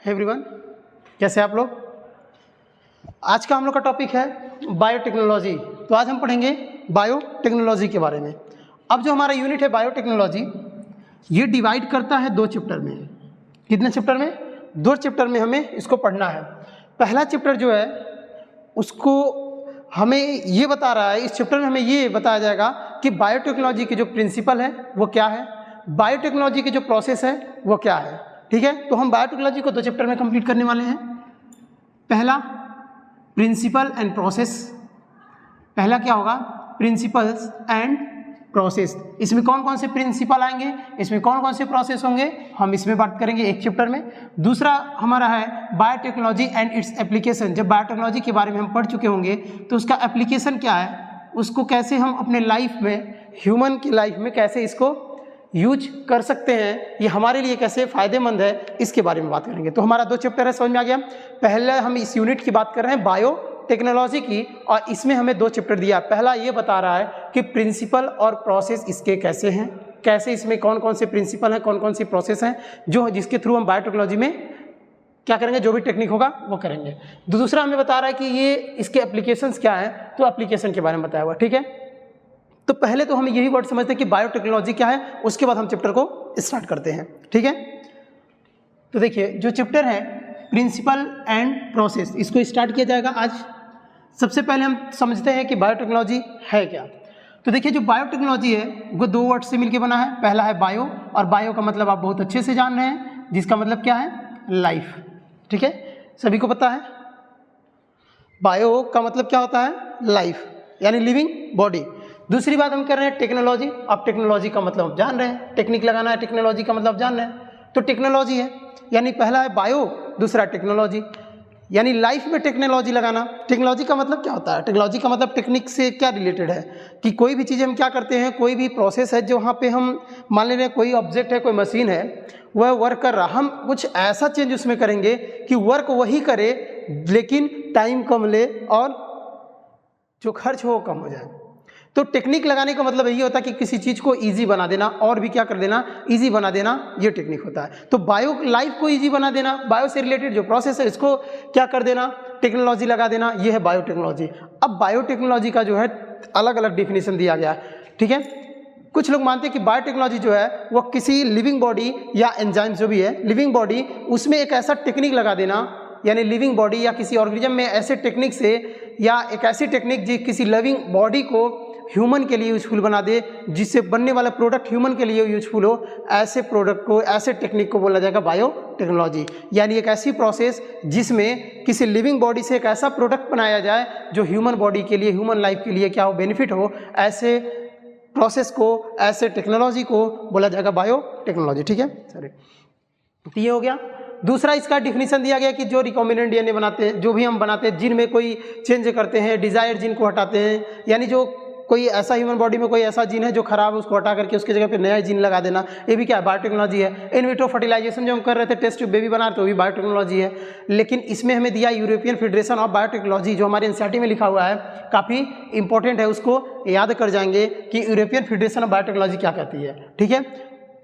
Everyone, कैसे आप लोग। आज का हम लोग का टॉपिक है बायोटेक्नोलॉजी। तो आज हम पढ़ेंगे बायोटेक्नोलॉजी के बारे में। अब जो हमारा यूनिट है बायोटेक्नोलॉजी, ये डिवाइड करता है 2 चैप्टर में। कितने चैप्टर में? 2 चैप्टर में हमें इसको पढ़ना है। पहला चैप्टर जो है उसको हमें ये बता रहा है, इस चैप्टर में हमें ये बताया जाएगा कि बायोटेक्नोलॉजी के जो प्रिंसिपल है वो क्या है, बायोटेक्नोलॉजी के जो प्रोसेस है वो क्या है। ठीक है, तो हम बायोटेक्नोलॉजी को 2 चैप्टर में कंप्लीट करने वाले हैं। पहला प्रिंसिपल एंड प्रोसेस। पहला क्या होगा? Principles and process. इसमें कौन कौन से प्रिंसिपल आएंगे, इसमें कौन कौन से प्रोसेस होंगे, हम इसमें बात करेंगे एक चैप्टर में। दूसरा हमारा है बायोटेक्नोलॉजी एंड इट्स एप्लीकेशन। जब बायोटेक्नोलॉजी के बारे में हम पढ़ चुके होंगे तो उसका एप्लीकेशन क्या है, उसको कैसे हम अपने लाइफ में, ह्यूमन की लाइफ में कैसे इसको यूज कर सकते हैं, ये हमारे लिए कैसे फ़ायदेमंद है, इसके बारे में बात करेंगे। तो हमारा 2 चैप्टर है, समझ में आ गया। पहले हम इस यूनिट की बात कर रहे हैं बायोटेक्नोलॉजी की, और इसमें हमें 2 चैप्टर दिया। पहला ये बता रहा है कि प्रिंसिपल और प्रोसेस इसके कैसे हैं, कैसे इसमें कौन कौन से प्रिंसिपल हैं, कौन कौन सी प्रोसेस हैं जो जिसके थ्रू हम बायोटेक्नोलॉजी में क्या करेंगे, जो भी टेक्निक होगा वो करेंगे। दूसरा हमें बता रहा है कि ये इसके एप्लीकेशंस क्या हैं, तो एप्लीकेशन के बारे में बताया हुआ। ठीक है, तो पहले तो हम यही वर्ड समझते हैं कि बायोटेक्नोलॉजी क्या है, उसके बाद हम चैप्टर को स्टार्ट करते हैं। ठीक है, तो देखिए जो चैप्टर है प्रिंसिपल एंड प्रोसेस, इसको स्टार्ट किया जाएगा आज। सबसे पहले हम समझते हैं कि बायोटेक्नोलॉजी है क्या। तो देखिए जो बायोटेक्नोलॉजी है वो 2 वर्ड से मिलकर बना है। पहला है बायो, और बायो का मतलब आप बहुत अच्छे से जान रहे हैं, जिसका मतलब क्या है, लाइफ। ठीक है, सभी को पता है बायो का मतलब क्या होता है, लाइफ, यानी लिविंग बॉडी। दूसरी बात हम कर रहे हैं टेक्नोलॉजी। अब टेक्नोलॉजी का मतलब आप जान रहे हैं, टेक्निक लगाना है, टेक्नोलॉजी का मतलब जान रहे हैं, तो टेक्नोलॉजी है। यानी पहला है बायो, दूसरा टेक्नोलॉजी, यानी लाइफ में टेक्नोलॉजी लगाना। टेक्नोलॉजी का मतलब क्या होता है, टेक्नोलॉजी का मतलब टेक्निक से क्या रिलेटेड है, कि कोई भी चीज़ हम क्या करते हैं, कोई भी प्रोसेस है जो वहाँ पे हम मान ले रहे हैं, कोई ऑब्जेक्ट है, कोई मशीन है, वह वर्क कर रहा, हम कुछ ऐसा चेंज उसमें करेंगे कि वर्क वही करे लेकिन टाइम कम ले और जो खर्च हो वो कम हो जाए। तो टेक्निक लगाने का मतलब यही होता है कि किसी चीज़ को इजी बना देना, और भी क्या कर देना, इजी बना देना, ये टेक्निक होता है। तो बायो लाइफ को इजी बना देना, बायो से रिलेटेड जो प्रोसेस है इसको क्या कर देना, टेक्नोलॉजी लगा देना, ये है बायोटेक्नोलॉजी। अब बायोटेक्नोलॉजी का जो है अलग अलग डिफिनीशन दिया गया है। ठीक है, कुछ लोग मानते हैं कि बायोटेक्नोलॉजी जो है वो किसी लिविंग बॉडी या एंजाइम जो भी है लिविंग बॉडी, उसमें एक ऐसा टेक्निक लगा देना, यानी लिविंग बॉडी या किसी ऑर्गेनिज्म में ऐसे टेक्निक से, या एक ऐसी टेक्निक जो किसी लिविंग बॉडी को ह्यूमन के लिए यूजफुल बना दे, जिससे बनने वाला प्रोडक्ट ह्यूमन के लिए यूजफुल हो, ऐसे प्रोडक्ट को, ऐसे टेक्निक को बोला जाएगा बायोटेक्नोलॉजी। यानी एक ऐसी प्रोसेस जिसमें किसी लिविंग बॉडी से एक ऐसा प्रोडक्ट बनाया जाए जो ह्यूमन बॉडी के लिए, ह्यूमन लाइफ के लिए क्या हो, बेनिफिट हो, ऐसे प्रोसेस को, ऐसे टेक्नोलॉजी को बोला जाएगा बायोटेक्नोलॉजी। ठीक है, सॉरी, ये हो गया। दूसरा इसका डिफिनीशन दिया गया कि जो रिकॉम्बिनेंट डीएनए बनाते हैं, जो भी हम बनाते हैं, जिन में कोई चेंज करते हैं, डिजायर जिन को हटाते हैं, यानी जो कोई ऐसा ह्यूमन बॉडी में कोई ऐसा जीन है जो खराब है, उसको हटा करके उसकी जगह पे नया जीन लगा देना, ये भी क्या है, बायोटेक्नोलॉजी है। इन विट्रो फर्टिलाइजेशन जो हम कर रहे थे, टेस्ट ट्यूब बेबी बना रहे थे, वो भी बायोटेक्नोलॉजी है। लेकिन इसमें हमें दिया यूरोपियन फेडरेशन ऑफ बायोटेक्नोलॉजी, जो हमारे एनसीईआरटी में लिखा हुआ है, काफ़ी इंपॉर्टेंट है, उसको याद कर जाएंगे कि यूरोपियन फेडरेशन ऑफ बायोटेक्नोलॉजी क्या कहती है। ठीक है,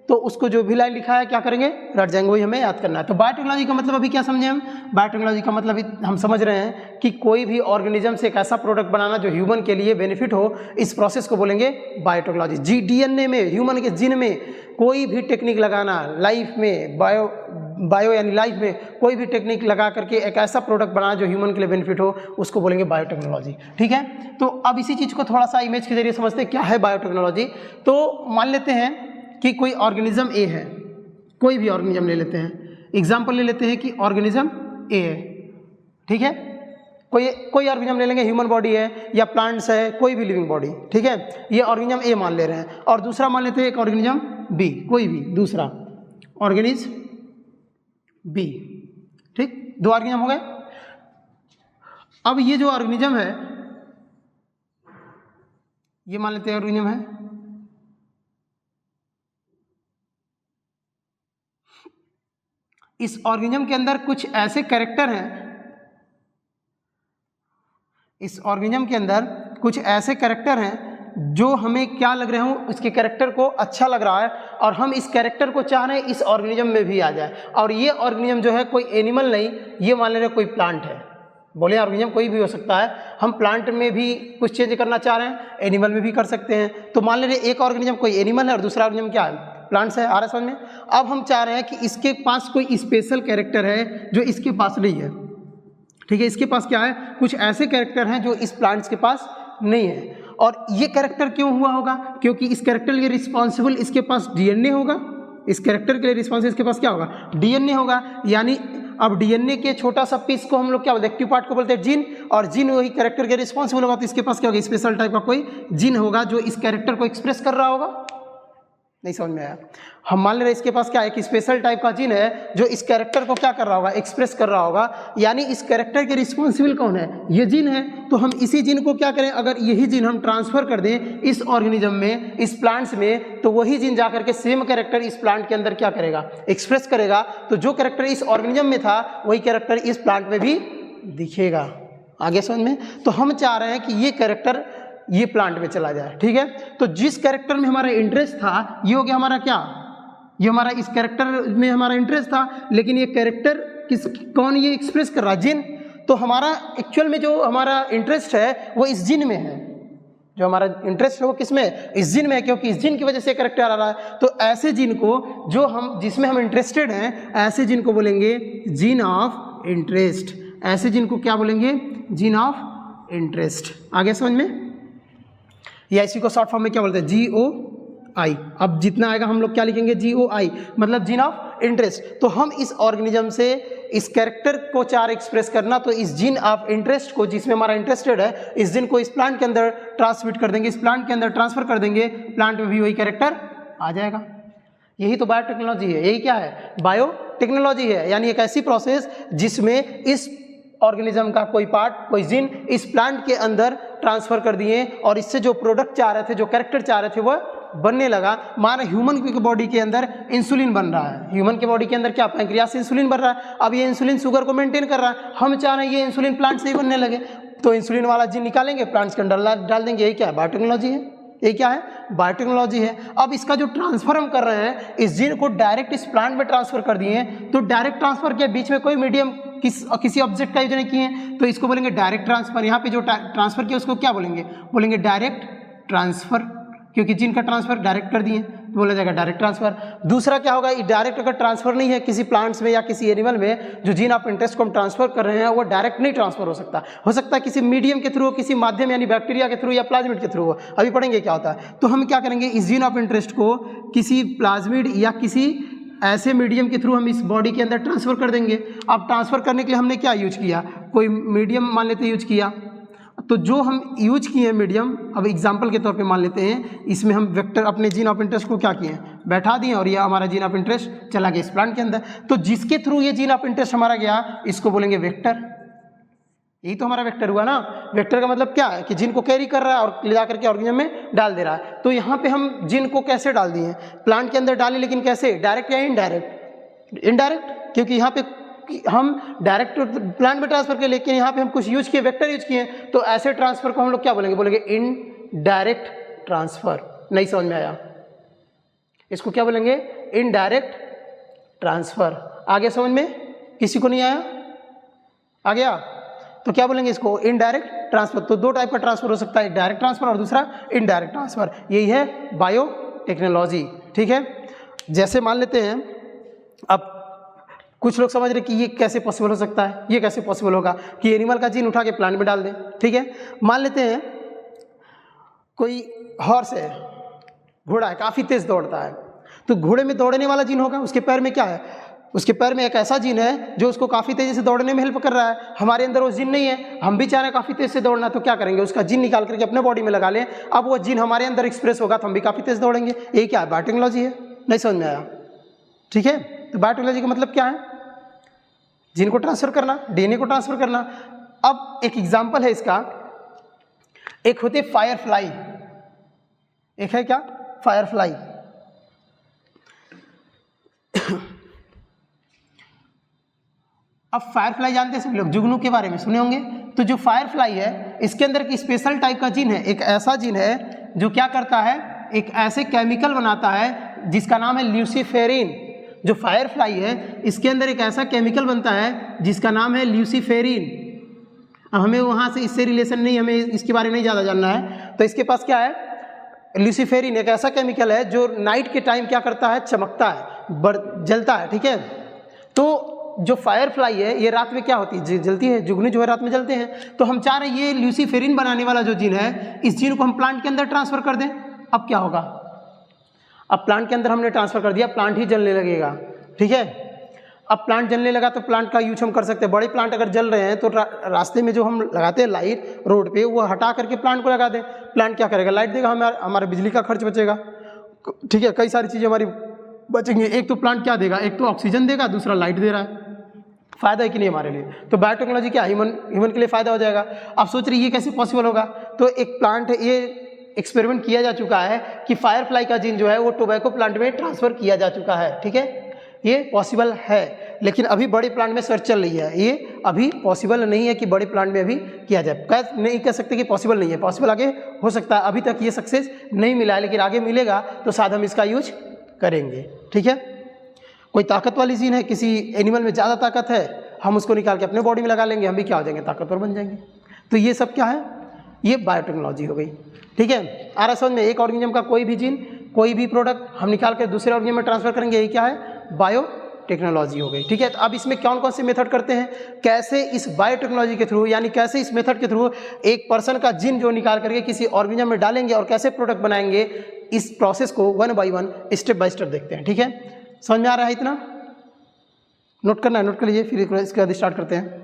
तो उसको जो भी लाइन लिखा है क्या करेंगे, रट जाएंगे, वही हमें याद करना है। तो बायोटेक्नोलॉजी का मतलब अभी क्या समझे हम, बायोटेक्नोलॉजी का मतलब हम समझ रहे हैं कि कोई भी ऑर्गेनिज्म से एक ऐसा प्रोडक्ट बनाना जो ह्यूमन के लिए बेनिफिट हो, इस प्रोसेस को बोलेंगे बायोटेक्नोलॉजी। डीएनए में, ह्यूमन के जीन में कोई भी टेक्निक लगाना, लाइफ में बायो यानी लाइफ में कोई भी टेक्निक लगा करके एक ऐसा प्रोडक्ट बनाना जो ह्यूमन के लिए बेनिफिट हो, उसको बोलेंगे बायोटेक्नोलॉजी। ठीक है, तो अब इसी चीज़ को थोड़ा सा इमेज के जरिए समझते हैं क्या है बायोटेक्नोलॉजी। तो मान लेते हैं कि कोई ऑर्गेनिज्म ए है, कोई भी ऑर्गेनिज्म ले लेते हैं, एग्जाम्पल ले लेते हैं कि ऑर्गेनिज्म ए है। ठीक है, कोई ऑर्गेनिज्म ले लेंगे, ह्यूमन बॉडी है या प्लांट्स है, कोई भी लिविंग बॉडी। ठीक है, ये ऑर्गेनिज्म ए मान ले रहे हैं, और दूसरा मान लेते हैं एक ऑर्गेनिज्म बी, कोई भी दूसरा ऑर्गेनिज्म बी। ठीक, 2 ऑर्गेनिज्म हो गए। अब ये जो ऑर्गेनिज्म है, ये मान लेते हैं ऑर्गेनिज्म है, इस ऑर्गेनिज्म के अंदर कुछ ऐसे कैरेक्टर हैं, इस ऑर्गेनिज्म के अंदर कुछ ऐसे कैरेक्टर हैं जो हमें क्या लग रहे हो, उसके कैरेक्टर को अच्छा लग रहा है और हम इस कैरेक्टर को चाह रहे हैं इस ऑर्गेनिज्म में भी आ जाए। और ये ऑर्गेनिज्म जो है कोई एनिमल नहीं, ये मान ले रहे कोई प्लांट है। बोले ऑर्गेनिज्म कोई भी हो सकता है, हम प्लांट में भी कुछ चेंज करना चाह रहे हैं, एनिमल में भी कर सकते हैं। तो मान ले रहे एक ऑर्गेनिज्म कोई एनिमल है और दूसरा ऑर्गेनिज्म क्या है, प्लांट्स है। आ रहा है समझ में? अब हम चाह रहे हैं कि इसके पास कोई स्पेशल कैरेक्टर है जो इसके पास नहीं है। ठीक है, इसके पास क्या है, कुछ ऐसे कैरेक्टर हैं जो इस प्लांट्स के पास नहीं है। और ये कैरेक्टर क्यों हुआ होगा, क्योंकि इस कैरेक्टर के लिए रिस्पॉन्सिबल इसके पास डीएनए होगा। इस कैरेक्टर के लिए रिस्पॉन्सिबल इसके पास क्या होगा, डीएनए होगा। यानी अब डीएनए के छोटा सा पीस को हम लोग क्या बोलते हैं, एक्टिव पार्ट को बोलते हैं जीन, और जीन वही कैरेक्टर के रिस्पॉन्सिबल होगा। तो इसके पास क्या होगा, स्पेशल टाइप का कोई जीन होगा जो इस कैरेक्टर को एक्सप्रेस कर रहा होगा। नहीं समझ में आया? हम मान ले रहे इसके पास क्या है, एक स्पेशल टाइप का जीन है जो इस कैरेक्टर को क्या कर रहा होगा, एक्सप्रेस कर रहा होगा। यानी इस कैरेक्टर के रिस्पॉन्सिबल कौन है, ये जीन है। तो हम इसी जीन को क्या करें, अगर यही जीन हम ट्रांसफर कर दें इस ऑर्गेनिज्म में, इस प्लांट्स में, तो वही जीन जाकर के सेम कैरेक्टर इस प्लांट के अंदर क्या करेगा, एक्सप्रेस करेगा। तो जो कैरेक्टर इस ऑर्गेनिज्म में था वही कैरेक्टर इस प्लांट में भी दिखेगा। आगे समझ में? तो हम चाह रहे हैं कि ये कैरेक्टर ये प्लांट में चला जाए। ठीक है, तो जिस कैरेक्टर में हमारा इंटरेस्ट था ये हो गया हमारा क्या, ये हमारा इस कैरेक्टर में हमारा इंटरेस्ट था, लेकिन ये कैरेक्टर कौन ये एक्सप्रेस कर रहा है, जिन। तो हमारा एक्चुअल में जो हमारा इंटरेस्ट है वो इस जिन में है। जो हमारा इंटरेस्ट है वो किस में, इस जिन में है, क्योंकि इस जिन की वजह से कैरेक्टर आ रहा है। तो ऐसे जिन को जो हम जिसमें हम इंटरेस्टेड हैं, ऐसे जिन को बोलेंगे जीन ऑफ इंटरेस्ट। ऐसे जिन को क्या बोलेंगे, जीन ऑफ इंटरेस्ट। आगे समझ में? या इसी को शॉर्ट फॉर्म में क्या बोलते हैं, GOI। अब जितना आएगा हम लोग क्या लिखेंगे, GOI, मतलब जीन ऑफ इंटरेस्ट। तो हम इस ऑर्गेनिज्म से इस कैरेक्टर को चार एक्सप्रेस करना, तो इस जीन ऑफ इंटरेस्ट को जिसमें हमारा इंटरेस्टेड है, इस जीन को इस प्लांट के अंदर ट्रांसमिट कर देंगे, इस प्लांट के अंदर ट्रांसफर कर देंगे, प्लांट में भी वही कैरेक्टर आ जाएगा। यही तो बायोटेक्नोलॉजी है। यही क्या है, बायोटेक्नोलॉजी है। यानी एक ऐसी प्रोसेस जिसमें इस ऑर्गेनिज्म का कोई पार्ट, कोई जीन इस प्लांट के अंदर ट्रांसफर कर दिए और इससे जो प्रोडक्ट चाह रहे थे, जो कैरेक्टर चाह रहे थे, वह बनने लगा। माना ह्यूमन की बॉडी के अंदर इंसुलिन बन रहा है, ह्यूमन के बॉडी के अंदर क्या, पैंक्रियास से इंसुलिन बन रहा है। अब ये इंसुलिन शुगर को मेंटेन कर रहा है, हम चाह रहे हैं ये इंसुलिन प्लांट से ही बनने लगे, तो इंसुलिन वाला जीन निकालेंगे, प्लांट्स के अंदर डाल देंगे। यही क्या है, बायोटेक्नोलॉजी है। ये क्या है, बायोटेक्नोलॉजी है। अब इसका जो ट्रांसफर हम कर रहे हैं, इस जीन को डायरेक्ट इस प्लांट में ट्रांसफर कर दिए, तो डायरेक्ट ट्रांसफर के बीच में कोई मीडियम किसी ऑब्जेक्ट का यूज नहीं किए, तो इसको बोलेंगे डायरेक्ट ट्रांसफर। यहाँ पे जो ट्रांसफर किया उसको क्या बोलेंगे, बोलेंगे डायरेक्ट ट्रांसफर, क्योंकि जीन का ट्रांसफर डायरेक्ट कर दिए, तो बोला जाएगा डायरेक्ट ट्रांसफर। दूसरा क्या होगा, डायरेक्ट अगर ट्रांसफर नहीं है किसी प्लांट्स में या किसी एनिमल में, जो जीन ऑफ इंटरेस्ट को हम ट्रांसफर कर रहे हैं वो डायरेक्ट नहीं ट्रांसफर हो सकता है किसी मीडियम के थ्रू, किसी माध्यम यानी बैक्टीरिया के थ्रू या प्लाज्मिड के थ्रू। अभी पढ़ेंगे क्या होता है। तो हम क्या करेंगे, इस जीन ऑफ इंटरेस्ट को किसी प्लाज्मिड या किसी ऐसे मीडियम के थ्रू हम इस बॉडी के अंदर ट्रांसफर कर देंगे। अब ट्रांसफर करने के लिए हमने क्या यूज किया, कोई मीडियम मान लेते यूज किया, तो जो हम यूज किए मीडियम, अब एग्जांपल के तौर पे मान लेते हैं, इसमें हम वेक्टर अपने जीन ऑफ इंटरेस्ट को क्या किए, बैठा दिए, और ये हमारा जीन ऑफ इंटरेस्ट चला गया इस प्लांट के अंदर। तो जिसके थ्रू ये जीन ऑफ इंटरेस्ट हमारा गया, इसको बोलेंगे वेक्टर। यही तो हमारा वेक्टर हुआ ना। वेक्टर का मतलब क्या है कि जीन को कैरी कर रहा है और ले जाकर के ऑर्गेनिज्म में डाल दे रहा है। तो यहाँ पे हम जीन को कैसे डाल दिए, प्लांट के अंदर डाले, लेकिन कैसे, डायरेक्ट या इनडायरेक्ट, इनडायरेक्ट, क्योंकि यहाँ पे हम डायरेक्ट प्लांट में ट्रांसफर किए, लेकिन यहाँ पे हम कुछ यूज किए, वेक्टर यूज किए, तो ऐसे ट्रांसफर को हम लोग क्या बोलेंगे, बोलेंगे इनडायरेक्ट ट्रांसफर। नहीं समझ में आया, इसको क्या बोलेंगे, इनडायरेक्ट ट्रांसफर। आगे समझ में, किसी को नहीं आया, आ गया, तो क्या बोलेंगे इसको, इनडायरेक्ट ट्रांसफर। तो दो टाइप का ट्रांसफर हो सकता है, एक डायरेक्ट ट्रांसफर और दूसरा इनडायरेक्ट ट्रांसफर। यही है बायोटेक्नोलॉजी। ठीक है, जैसे मान लेते हैं, अब कुछ लोग समझ रहे कि ये कैसे पॉसिबल हो सकता है, ये कैसे पॉसिबल होगा कि एनिमल का जीन उठा के प्लांट में डाल दें। ठीक है, मान लेते हैं कोई हॉर्स है, घोड़ा है, काफ़ी तेज दौड़ता है, तो घोड़े में दौड़ने वाला जीन होगा, उसके पैर में क्या है, उसके पैर में एक ऐसा जीन है जो उसको काफ़ी तेज़ी से दौड़ने में हेल्प कर रहा है। हमारे अंदर वो जीन नहीं है, हम भी चाह रहे हैं काफ़ी तेज़ से दौड़ना, तो क्या करेंगे, उसका जीन निकाल करके अपने बॉडी में लगा लें। अब वो जीन हमारे अंदर एक्सप्रेस होगा तो हम भी काफ़ी तेज़ दौड़ेंगे। ये क्या है, बायोटेक्नोलॉजी है। नहीं समझ में आया, ठीक है। तो बायोटेक्नोलॉजी का मतलब क्या है, जीन को ट्रांसफर करना, डीएनए को ट्रांसफर करना। अब एक एग्जाम्पल है इसका, एक होते फायर फ्लाई, एक है क्या, फायर फ्लाई। अब फायर फ्लाई जानते हैं सभी लोग, जुगनू के बारे में सुने होंगे। तो जो फायर फ्लाई है, इसके अंदर एक स्पेशल टाइप का जीन है, एक ऐसा जीन है जो क्या करता है, एक ऐसे केमिकल बनाता है जिसका नाम है ल्यूसीफेरिन। जो फायरफ्लाई है इसके अंदर एक ऐसा केमिकल बनता है जिसका नाम है ल्यूसीफेरिन। अब हमें वहाँ से इससे रिलेशन नहीं, हमें इसके बारे में नहीं ज़्यादा जानना है। तो इसके पास क्या है, ल्यूसीफेरिन एक ऐसा केमिकल है जो नाइट के टाइम क्या करता है, चमकता है, जलता है, ठीक है। तो जो फायरफ्लाई है ये रात में क्या होती है, जलती है, जुगनू जो है रात में जलते हैं। तो हम चाह रहे हैं ये ल्यूसीफेरिन बनाने वाला जो जीन है, इस जीन को हम प्लांट के अंदर ट्रांसफर कर दें। अब क्या होगा, अब प्लांट के अंदर हमने ट्रांसफर कर दिया, प्लांट ही जलने लगेगा, ठीक है। अब प्लांट जलने लगा तो प्लांट का यूज हम कर सकते हैं। बड़े प्लांट अगर जल रहे हैं तो रास्ते में जो हम लगाते हैं लाइट रोड पे, वो हटा करके प्लांट को लगा दें। प्लांट क्या करेगा, लाइट देगा, हमारे बिजली का खर्च बचेगा, ठीक है। कई सारी चीज़ें हमारी बचेंगी। एक तो प्लांट क्या देगा, एक तो ऑक्सीजन देगा, दूसरा लाइट दे रहा है। फ़ायदा है कि नहीं हमारे लिए। तो बायोटेक्नोलॉजी क्या ह्यूमन के लिए फ़ायदा हो जाएगा। आप सोच रही है ये कैसे पॉसिबल होगा। तो एक प्लांट है, ये एक्सपेरिमेंट किया जा चुका है कि फायरफ्लाई का जीन जो है वो टोबैको प्लांट में ट्रांसफ़र किया जा चुका है, ठीक है। ये पॉसिबल है, लेकिन अभी बड़े प्लांट में सर्च चल रही है। ये अभी पॉसिबल नहीं है कि बड़े प्लांट में अभी किया जाए। नहीं कह सकते कि पॉसिबल नहीं है, पॉसिबल आगे हो सकता है। अभी तक ये सक्सेस नहीं मिला है, लेकिन आगे मिलेगा तो शायद हम इसका यूज करेंगे, ठीक है। कोई ताकत वाली जीन है, किसी एनिमल में ज़्यादा ताकत है, हम उसको निकाल के अपने बॉडी में लगा लेंगे, हम भी क्या हो जाएंगे, ताकतवर बन जाएंगे। तो ये सब क्या है, ये बायोटेक्नोलॉजी हो गई, ठीक है। आ रहा समझ में। एक ऑर्गेनिज्म का कोई भी जीन, कोई भी प्रोडक्ट हम निकाल कर दूसरे ऑर्गेनिज्म में ट्रांसफर करेंगे, ये क्या है, बायोटेक्नोलॉजी हो गई, ठीक है। तो अब इसमें कौन कौन से मेथड करते हैं, कैसे इस बायोटेक्नोलॉजी के थ्रू, यानी कैसे इस मेथड के थ्रू एक पर्सन का जीन जो निकाल करके किसी ऑर्गेनिज्म में डालेंगे और कैसे प्रोडक्ट बनाएंगे, इस प्रोसेस को one by one, step by step देखते हैं, ठीक है। समझ में आ रहा है इतना, नोट करना है, नोट कर लीजिए, फिर इसके बाद स्टार्ट करते हैं।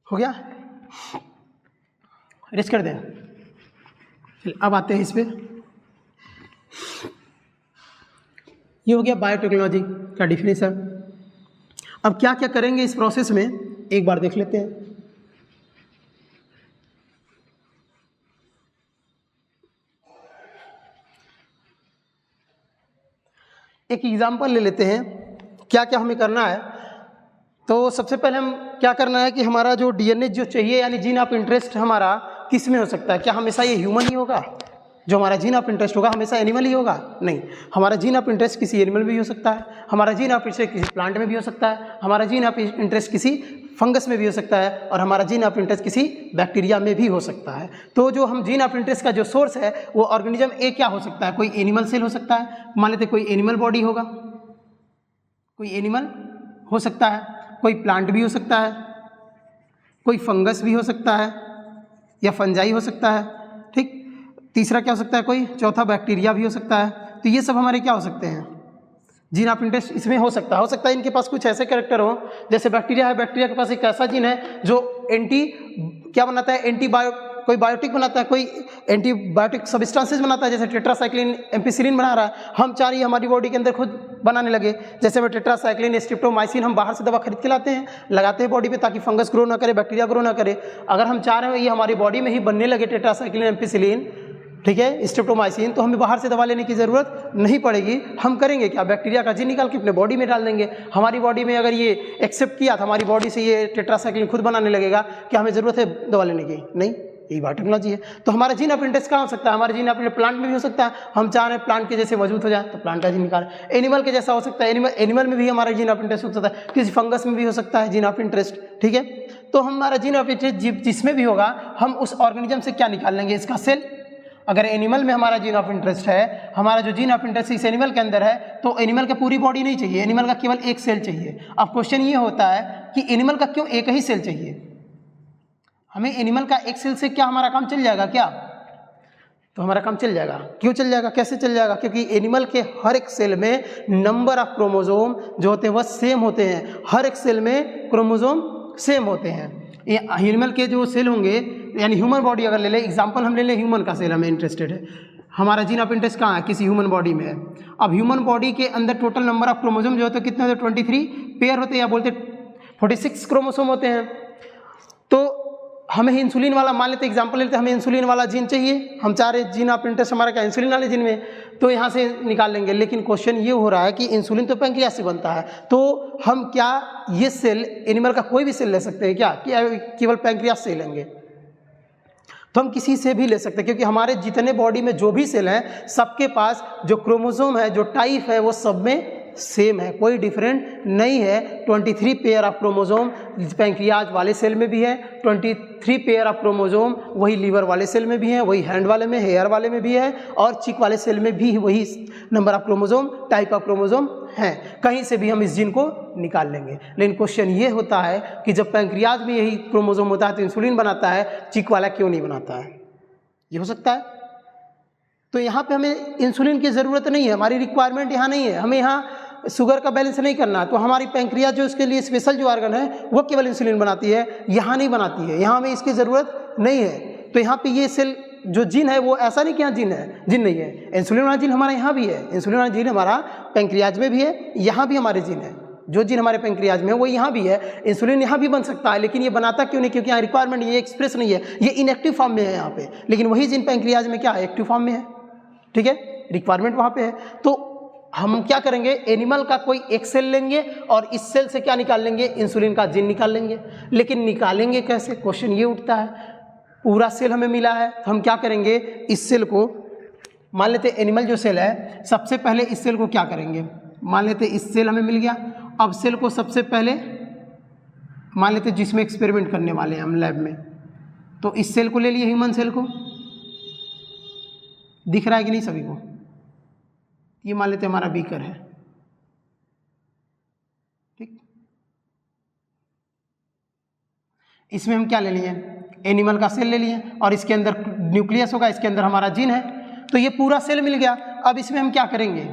हो गया, रेस्ट कर दें। अब आते हैं इस पे। ये हो गया बायोटेक्नोलॉजी का डिफिनेशन। अब क्या क्या करेंगे इस प्रोसेस में, एक बार देख लेते हैं। एक एग्जाम्पल ले लेते हैं, क्या क्या हमें करना है। तो सबसे पहले हम क्या करना है कि हमारा जो डीएनए जो चाहिए, यानी जीन ऑफ इंटरेस्ट हमारा किस में हो सकता है। क्या हमेशा ये ह्यूमन ही होगा, जो हमारा जीन ऑफ इंटरेस्ट होगा हमेशा एनिमल ही होगा? नहीं, हमारा जीन ऑफ इंटरेस्ट किसी एनिमल में भी हो सकता है, हमारा जीन ऑफ इंटरेस्ट किसी प्लांट में भी हो सकता है, हमारा जीन ऑफ इंटरेस्ट किसी फंगस में भी हो सकता है, और हमारा जीन ऑफ इंटरेस्ट किसी बैक्टीरिया में भी हो सकता है। तो जो हम जीन ऑफ इंटरेस्ट का जो सोर्स है वो ऑर्गेनिज्म ए क्या हो सकता है, कोई एनिमल सेल हो सकता है, मान लेते कोई एनिमल बॉडी होगा, कोई एनिमल हो सकता है, कोई प्लांट भी हो सकता है, कोई फंगस भी हो सकता है या फंजाई हो सकता है, ठीक। तीसरा क्या हो सकता है, कोई चौथा बैक्टीरिया भी हो सकता है। तो ये सब हमारे क्या हो सकते हैं, जीन ऑफ इंटरेस्ट इसमें हो सकता है इनके पास कुछ ऐसे कैरेक्टर हो, जैसे बैक्टीरिया है, बैक्टीरिया के पास एक ऐसा जीन है जो क्या बनाता है, कोई बायोटिक बनाता है, कोई एंटीबायोटिक सब्सटेंसेस बनाता है, जैसे टेट्रासाइक्लिन एम्पिसिलिन बना रहा है, हम चाह रही है हमारी बॉडी के अंदर खुद बनाने लगे। जैसे में टेट्रासाइक्लिन, स्ट्रिप्टोमाइसिन हम बाहर से दवा खरीद के लाते हैं, लगाते हैं बॉडी पे ताकि फंगस ग्रो ना करे, बैक्टीरिया ग्रो ना करे। अगर हम चाह रहे हैं ये हमारी बॉडी में ही बनने लगे टेट्रासाइक्लिन एम्पिसिलिन, ठीक है, स्ट्रिप्टोमाइसिन, तो हमें बाहर से दवा लेने की ज़रूरत नहीं पड़ेगी। हम करेंगे क्या, बैक्टीरिया का जीन निकाल के अपने बॉडी में डाल देंगे। हमारी बॉडी में अगर ये एक्सेप्ट किया तो हमारी बॉडी से ये टेट्रासाइक्लिन खुद बनाने लगेगा। क्या हमें ज़रूरत है दवा लेने की? नहीं, यही बायोटेक्नोलॉजी है। तो हमारा जीन ऑफ इंटरेस्ट कहाँ हो सकता है, हमारा जीन ऑफ प्लांट में भी हो सकता है। हम चाह रहे हैं प्लांट के जैसे मजबूत हो जाए तो प्लांट का जीन निकाल। एनिमल के जैसा हो सकता है, एनिमल में भी हमारा जीन ऑफ इंटरेस्ट हो सकता है, किसी फंगस में भी हो सकता है जीन ऑफ इंटरेस्ट, ठीक है। तो हमारा जीन ऑफ इंटरेस्ट जिसमें भी होगा, हम उस ऑर्गेनिज्म से क्या निकाल लेंगे, इसका सेल। अगर एनिमल में हमारा जीन ऑफ इंटरेस्ट है, हमारा जो जीन ऑफ इंटरेस्ट इस एनिमल के अंदर है, तो एनिमल का पूरी बॉडी नहीं चाहिए, एनिमल का केवल एक सेल चाहिए। अब क्वेश्चन ये होता है कि एनिमल का क्यों एक ही सेल चाहिए, हमें एनिमल का एक सेल से क्या हमारा काम चल जाएगा क्या? तो हमारा काम चल जाएगा। क्यों चल जाएगा, कैसे चल जाएगा? क्योंकि एनिमल के हर एक सेल में नंबर ऑफ क्रोमोसोम जो होते हैं वह सेम होते हैं, हर एक सेल में क्रोमोसोम सेम होते हैं। ये एनिमल के जो सेल होंगे, यानी ह्यूमन बॉडी अगर ले ले, एग्जाम्पल हम ले लें ह्यूमन का सेल, हमें इंटरेस्टेड है, हमारा जीन ऑफ इंटरेस्ट कहाँ है, किसी ह्यूमन बॉडी में है। अब ह्यूमन बॉडी के अंदर टोटल नंबर ऑफ क्रोमोसोम जो होते हैं कितने होते हैं, 23 पेयर होते हैं, या बोलते 46 क्रोमोसोम होते हैं। तो हमें इंसुलिन वाला, मान लेते एग्जांपल लेते हैं, हमें इंसुलिन वाला जीन चाहिए, हम चाह रहे जीन ऑफ इंटरेस्ट हमारा क्या इंसुलिन वाले जीन में, तो यहाँ से निकाल लेंगे। लेकिन क्वेश्चन ये हो रहा है कि इंसुलिन तो पैंक्रियास से बनता है, तो हम क्या ये सेल एनिमल का कोई भी सेल ले सकते हैं क्या, कि केवल पैंक्रियास से ही लेंगे? तो हम किसी से भी ले सकते हैं, क्योंकि हमारे जितने बॉडी में जो भी सेल हैं सबके पास जो क्रोमोसोम है, जो टाइप है, वो सब में सेम है, कोई डिफरेंट नहीं है। 23 पेयर ऑफ क्रोमोसोम पैंक्रियाज वाले सेल में भी है, 23 पेयर ऑफ क्रोमोसोम वही लीवर वाले सेल में भी है, वही हैंड वाले में, हेयर वाले में भी है, और चिक वाले सेल में भी वही number of chromosome, type of chromosome हैं। कहीं से भी हम इस जीन को निकाल लेंगे। लेकिन क्वेश्चन ये होता है कि जब पैंक्रियाज में यही क्रोमोसोम होता है तो इंसुलिन बनाता है, चिक वाला क्यों नहीं बनाता है? ये हो सकता है। तो यहाँ पे हमें इंसुलिन की ज़रूरत नहीं है, हमारी रिक्वायरमेंट यहाँ नहीं है, हमें यहाँ शुगर का बैलेंस नहीं करना। तो हमारी पैंक्रियाज जो इसके लिए स्पेशल जो ऑर्गन है वो केवल इंसुलिन बनाती है, यहाँ नहीं बनाती है, यहाँ हमें इसकी ज़रूरत नहीं है। तो यहाँ पे ये सेल जो जीन है वो ऐसा नहीं कि यहाँ जीन है, जीन नहीं है। इंसुलिन वाला जीन हमारा यहाँ भी है, इंसुलिन वाला जीन हमारा पैंक्रियाज में भी है, यहाँ भी हमारे जीन है। जो जीन हमारे पैंक्रियाज में है वो यहाँ भी है, इंसुलिन यहाँ भी बन सकता है, लेकिन ये बनाता क्यों नहीं? क्योंकि यहाँ रिक्वायरमेंट, ये एक्सप्रेस नहीं है, ये इनएक्टिव फॉर्म में है यहाँ पे। लेकिन वही जीन पैंक्रियाज में क्या है, एक्टिव फॉर्म में है। ठीक है, रिक्वायरमेंट वहाँ पे है। तो हम क्या करेंगे, एनिमल का कोई एक सेल लेंगे और इस सेल से क्या निकाल लेंगे, इंसुलिन का जीन निकाल लेंगे। लेकिन निकालेंगे कैसे, क्वेश्चन ये उठता है। पूरा सेल हमें मिला है तो हम क्या करेंगे, इस सेल को मान लेते एनिमल जो सेल है, सबसे पहले इस सेल को क्या करेंगे, मान लेते इस सेल हमें मिल गया। अब सेल को सबसे पहले मान लेते जिसमें एक्सपेरिमेंट करने वाले हैं हम लैब में, तो इस सेल को ले लिए, ह्यूमन सेल को, दिख रहा है कि नहीं सभी को? ये मान लेते हमारा बीकर है। ठीक, इसमें हम क्या ले लिए, एनिमल का सेल ले लिए, और इसके अंदर न्यूक्लियस होगा, इसके अंदर हमारा जीन है। तो ये पूरा सेल मिल गया। अब इसमें हम क्या करेंगे,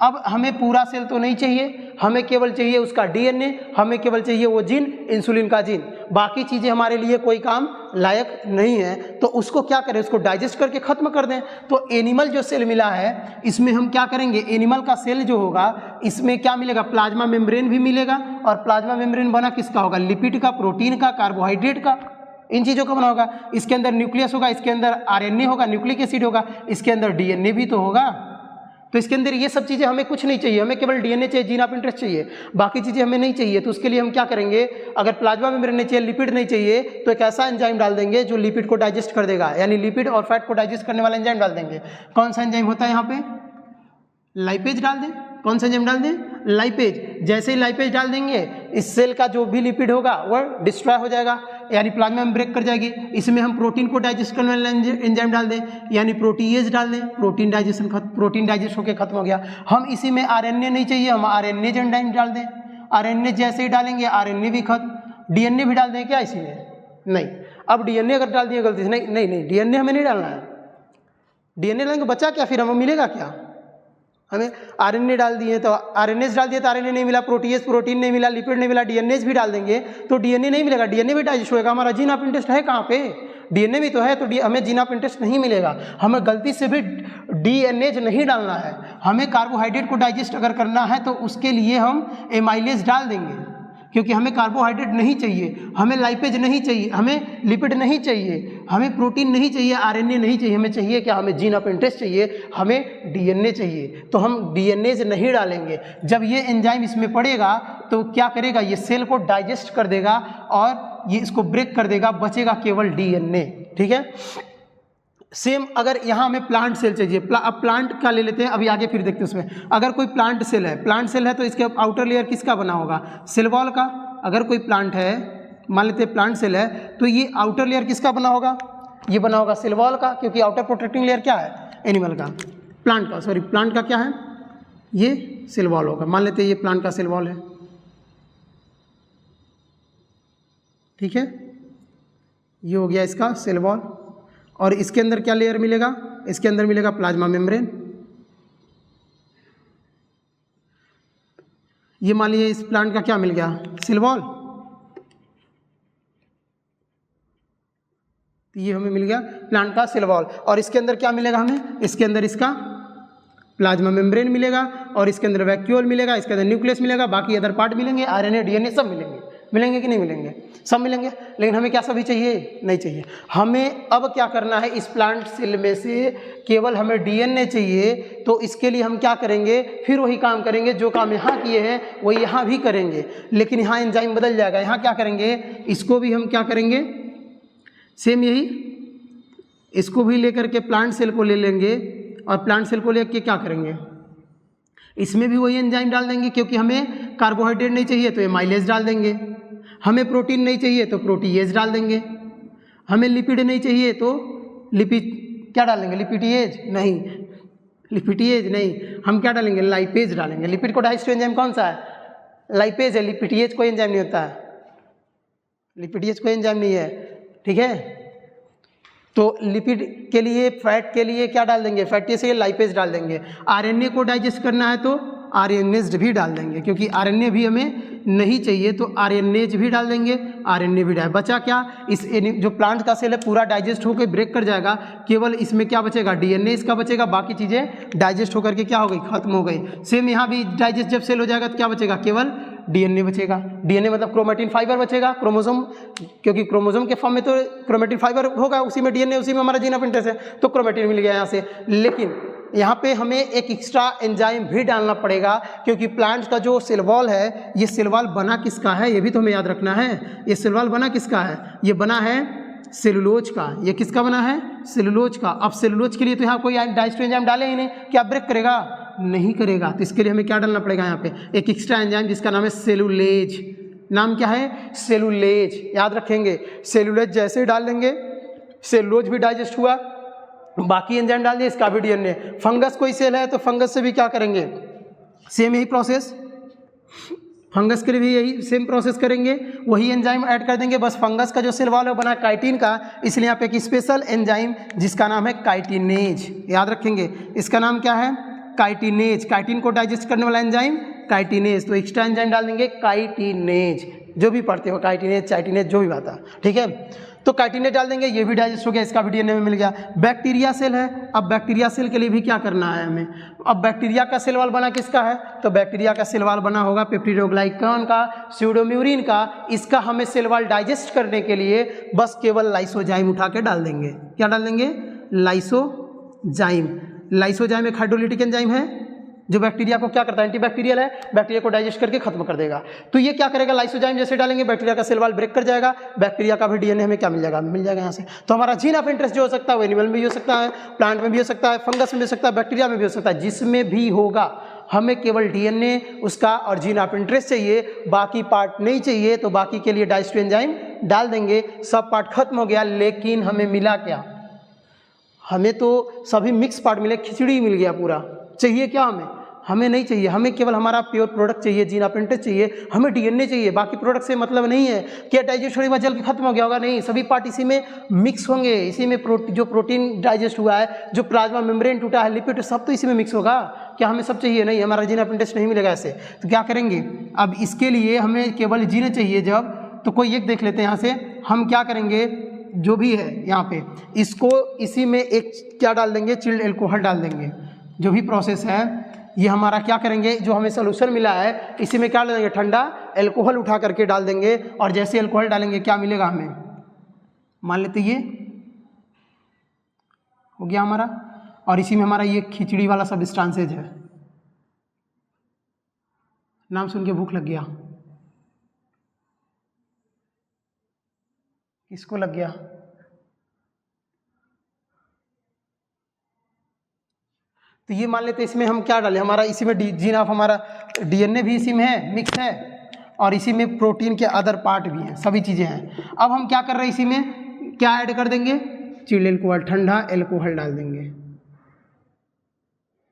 अब हमें पूरा सेल तो नहीं चाहिए, हमें केवल चाहिए उसका डीएनए, हमें केवल चाहिए वो जीन, इंसुलिन का जीन। बाकी चीज़ें हमारे लिए कोई काम लायक नहीं है। तो उसको क्या करें, उसको डाइजेस्ट करके ख़त्म कर दें। तो एनिमल जो सेल मिला है इसमें हम क्या करेंगे, एनिमल का सेल जो होगा इसमें क्या मिलेगा, प्लाज्मा मेम्ब्रेन भी मिलेगा। और प्लाज्मा मेम्ब्रेन बना किसका होगा, लिपिड का, प्रोटीन का, कार्बोहाइड्रेट का, इन चीज़ों का बना होगा। इसके अंदर न्यूक्लियस होगा, इसके अंदर आरएनए होगा, न्यूक्लिक एसिड होगा, इसके अंदर डीएनए भी तो होगा। तो इसके अंदर ये सब चीज़ें हमें कुछ नहीं चाहिए, हमें केवल डीएनए चाहिए, जीन ऑफ इंटरेस्ट चाहिए, बाकी चीज़ें हमें नहीं चाहिए। तो उसके लिए हम क्या करेंगे, अगर प्लाज्मा मेम्ब्रेन नहीं चाहिए, लिपिड नहीं चाहिए, तो एक ऐसा एंजाइम डाल देंगे जो लिपिड को डाइजेस्ट कर देगा, यानी लिपिड और फैट को डाइजेस्ट करने वाला एंजाइम डाल देंगे। कौन सा एंजाइम होता है यहाँ पे, लाइपेज डाल दें। कौन सा एंजाइम डाल दें, लाइपेज। जैसे ही लाइपेज डाल देंगे, इस सेल का जो भी लिपिड होगा वह डिस्ट्रॉय हो जाएगा, यानी प्लाज्मा में ब्रेक कर जाएगी। इसमें हम प्रोटीन को डाइजेस्ट करने वाला एंजाइम डाल दें, यानी प्रोटीएज डाल दें, प्रोटीन डाइजेस्ट होकर खत्म हो गया। हम इसी में आरएनए नहीं चाहिए, हम आरएनए एंजाइम डाल दें। आरएनए जैसे ही डालेंगे आरएनए भी खत्म। डीएनए भी डाल दें क्या इसी में, नहीं। अब डीएनए अगर डाल दिए गलती से, नहीं डीएनए हमें नहीं डालना है। डीएनए डालेंगे बचा क्या, फिर हमें मिलेगा क्या, हमें आरएनए डाल दिए तो आरएनएस डाल दिए तो आरएनए नहीं मिला, प्रोटीएस प्रोटीन नहीं मिला, लिपिड नहीं मिला, डीएनएस भी डाल देंगे तो डीएनए नहीं मिलेगा, डीएनए भी डाइजेस्ट होएगा। हमारा जीन ऑफ इंटरेस्ट है कहाँ पे, डीएनए भी तो है, तो हमें जीन ऑफ इंटरेस्ट नहीं मिलेगा। हमें गलती से भी डीएनएज नहीं डालना है। हमें कार्बोहाइड्रेट को डाइजेस्ट अगर करना है तो उसके लिए हम एमाइलेज डाल देंगे, क्योंकि हमें कार्बोहाइड्रेट नहीं चाहिए, हमें लाइपेज नहीं चाहिए, हमें लिपिड नहीं चाहिए, हमें प्रोटीन नहीं चाहिए, आरएनए नहीं चाहिए, हमें चाहिए क्या, हमें जीन ऑफ इंटरेस्ट चाहिए, हमें डीएनए चाहिए। तो हम डीएनएज नहीं डालेंगे। जब ये एंजाइम इसमें पड़ेगा तो क्या करेगा, ये सेल को डाइजेस्ट कर देगा और ये इसको ब्रेक कर देगा, बचेगा केवल डीएनए। ठीक है, सेम अगर यहाँ हमें प्लांट सेल चाहिए, अब प्लांट का ले लेते हैं, अभी आगे फिर देखते हैं उसमें। अगर कोई प्लांट सेल है तो इसके आउटर लेयर किसका बना होगा, सेल वॉल का। अगर कोई प्लांट है, मान लेते हैं प्लांट सेल है, तो ये आउटर लेयर किसका बना होगा, ये बना होगा सेल वॉल का, क्योंकि आउटर प्रोटेक्टिंग लेयर क्या है, एनिमल का, प्लांट का क्या है, ये सेल वॉल होगा। मान लेते हैं ये प्लांट का सेल वॉल है। ठीक है, ये हो गया इसका सेल वॉल। और इसके अंदर क्या लेयर मिलेगा, इसके अंदर मिलेगा प्लाज्मा मेम्ब्रेन। ये मान लीजिए इस प्लांट का क्या मिल गया, सेल वॉल। तो ये हमें मिल गया प्लांट का सेल वॉल। और इसके अंदर क्या मिलेगा हमें, इसके अंदर इसका प्लाज्मा मेम्ब्रेन मिलेगा, और इसके अंदर वैक्यूल मिलेगा, इसके अंदर न्यूक्लियस मिलेगा, बाकी अदर पार्ट मिलेंगे, आरएनए डीएनए सब मिलेंगे। मिलेंगे कि नहीं मिलेंगे? सब मिलेंगे। लेकिन हमें क्या सभी चाहिए? नहीं चाहिए। हमें अब क्या करना है, इस प्लांट सेल में से केवल हमें डीएनए चाहिए। तो इसके लिए हम क्या करेंगे, फिर वही काम करेंगे जो काम यहाँ किए हैं वो यहाँ भी करेंगे, लेकिन यहाँ एंजाइम बदल जाएगा। यहाँ क्या करेंगे, इसको भी हम क्या करेंगे, सेम यही, इसको भी लेकर के प्लांट सेल को ले लेंगे और प्लांट सेल को लेकर क्या करेंगे, इसमें भी वही एंजाइम डाल देंगे। क्योंकि हमें कार्बोहाइड्रेट नहीं चाहिए तो एमाइलेज डाल देंगे, हमें प्रोटीन नहीं चाहिए तो प्रोटीएज डाल देंगे, हमें लिपिड नहीं चाहिए तो लिपिड क्या डालेंगे, लिपिडेज नहीं, लिपिडेज नहीं, हम क्या डालेंगे, लाइपेज डालेंगे। लिपिड को डाइजेस्ट एंजाइम कौन सा है, लाइपेज है। लिपिडेज कोई एंजाइम नहीं होता है, लिपिडेज कोई एंजाइम नहीं है, ठीक है। तो लिपिड के लिए, फैट के लिए क्या डाल देंगे, फैटी से लाइपेज डाल देंगे। आरएनए को डाइजेस्ट करना है तो आरएनएज भी डाल देंगे, क्योंकि आरएनए भी हमें नहीं चाहिए तो आरएनएज भी डाल देंगे, आरएनए भी डाल। बचा क्या, इस जो प्लांट का सेल है पूरा डाइजेस्ट होकर ब्रेक कर जाएगा, केवल इसमें क्या बचेगा, डीएनए इसका बचेगा, बाकी चीज़ें डाइजेस्ट होकर के क्या हो गई, खत्म हो गई। सेम यहाँ भी डाइजेस्ट जब सेल हो जाएगा तो क्या बचेगा, केवल डीएनए बचेगा। डीएनए मतलब क्रोमेटिन फाइबर बचेगा, क्रोमोसोम, क्योंकि क्रोमोसोम के फॉर्म में तो क्रोमेटिन फाइबर होगा, उसी में डीएनए, उसी में हमारा जीन ऑफ इंटरेस्ट है, तो क्रोमेटिन मिल गया यहाँ से। लेकिन यहाँ पे हमें एक एक्स्ट्रा एंजाइम भी डालना पड़ेगा, क्योंकि प्लांट का जो सेल वॉल है, ये सेल वॉल बना किसका है, ये भी तो हमें याद रखना है। ये सेल वॉल बना किसका है, ये बना है सेलुलोज का। ये किसका बना है, सेलुलोज का। अब सेलुलोज के लिए तो यहाँ कोई डाइजेस्टिव एंजाइम डाले ही नहीं, क्या ब्रेक करेगा, नहीं करेगा। तो इसके लिए हमें क्या डालना पड़ेगा, यहाँ पे एक एक्स्ट्रा एंजाइम जिसका नाम है सेलुलेज। नाम क्या है, सेलुलेज, याद रखेंगे। सेलुलेज जैसे ही डाल देंगे, सेलुलोज भी डाइजेस्ट हुआ, बाकी एंजाइम डाल दिए, इसका भी डीएनए। फंगस कोई सेल है तो फंगस से भी क्या करेंगे, सेम यही प्रोसेस, फंगस के लिए भी यही सेम प्रोसेस करेंगे, वही एंजाइम ऐड कर देंगे। बस फंगस का जो सेल वॉल है बना काइटिन का, इसलिए यहाँ पे एक स्पेशल एंजाइम जिसका नाम है काइटिनेज, याद रखेंगे। इसका नाम क्या है, काइटिनेज। काइटिन को डाइजेस्ट करने वाला एंजाइम काइटिनेज, तो एक्स्ट्रा एंजाइम डाल देंगे काइटिनेज। जो भी पढ़ते हो, काइटिनेज, चाइटिनेज, जो भी बात है, ठीक है। तो काइटिनेज डाल देंगे, ये भी डाइजेस्ट हो गया, इसका भी डीएनए में मिल गया। बैक्टीरिया सेल है, अब बैक्टीरिया सेल के लिए भी क्या करना है हमें। अब बैक्टीरिया का सेल वॉल बना किसका है, तो बैक्टीरिया का सेल वॉल बना होगा पेप्टिडोग्लाइकन का, स्यूडोम्यूरिन का। इसका हमें सेल वॉल डाइजेस्ट करने के लिए बस केवल लाइसोजाइम उठा के डाल देंगे। क्या डाल देंगे, लाइसोजाइम। लाइसोजाइम एक हाइड्रोलिटिक एंजाइम है जो बैक्टीरिया को क्या करता है, एंटीबैक्टीरियल है, बैक्टीरिया को डाइजेस्ट करके खत्म कर देगा। तो ये क्या करेगा, लाइसोजाइम जैसे डालेंगे बैक्टीरिया का सेल वॉल ब्रेक कर जाएगा, बैक्टीरिया का भी डीएनए हमें क्या मिल जाएगा, मिल जाएगा यहाँ से। तो हमारा जीन ऑफ इंटरेस्ट जो हो सकता है वो एनिमल में भी हो सकता है, प्लांट में भी हो सकता है, फंगस में भी हो सकता है, बैक्टीरिया में भी हो सकता है, जिसमें भी होगा हमें केवल डीएनए उसका और जीन ऑफ इंटरेस्ट चाहिए, बाकी पार्ट नहीं चाहिए। तो बाकी के लिए डाइजेस्टिव एंजाइम डाल देंगे, सब पार्ट खत्म हो गया। लेकिन हमें मिला क्या, हमें तो सभी मिक्स पार्ट मिले, खिचड़ी मिल गया पूरा। चाहिए क्या हमें नहीं चाहिए, हमें केवल हमारा प्योर प्रोडक्ट चाहिए, जीन ऑफ इंटरेस्ट चाहिए, हमें डीएनए चाहिए। बाकी प्रोडक्ट से मतलब नहीं है कि डाइजेस्ट होने के बाद जल के खत्म हो गया होगा, नहीं, सभी पार्ट इसी में मिक्स होंगे। इसी में जो प्रोटीन डाइजेस्ट हुआ है, जो प्लाज्मा मेम्ब्रेन टूटा है, लिपिड, सब तो इसी में मिक्स होगा। क्या हमें सब चाहिए, नहीं, हमारा जीन ऑफ इंटरेस्ट नहीं मिलेगा ऐसे। तो क्या करेंगे, अब इसके लिए हमें केवल जीन चाहिए जब, तो कोई एक देख लेते हैं यहाँ से। हम क्या करेंगे, जो भी है यहाँ पे, इसको इसी में एक क्या डाल देंगे, चिल्ड एल्कोहल डाल देंगे। जो भी प्रोसेस है ये हमारा क्या करेंगे, जो हमें सोल्यूशन मिला है इसी में क्या डालेंगे, ठंडा एल्कोहल उठा करके डाल देंगे। और जैसे एल्कोहल डालेंगे क्या मिलेगा हमें, मान लेते ये हो गया हमारा, और इसी में हमारा ये खिचड़ी वाला सब्सटेंसेज है। नाम सुन के भूख लग गया, किसको लग गया, तो ये मान लेते इसमें हम क्या डालें, हमारा इसी में जीन ऑफ, हमारा डीएनए भी इसी में है, मिक्स है, और इसी में प्रोटीन के अदर पार्ट भी हैं, सभी चीज़ें हैं। अब हम क्या कर रहे हैं, इसी में क्या ऐड कर देंगे, चिल्ड एल्कोहल, ठंडा एल्कोहल डाल देंगे,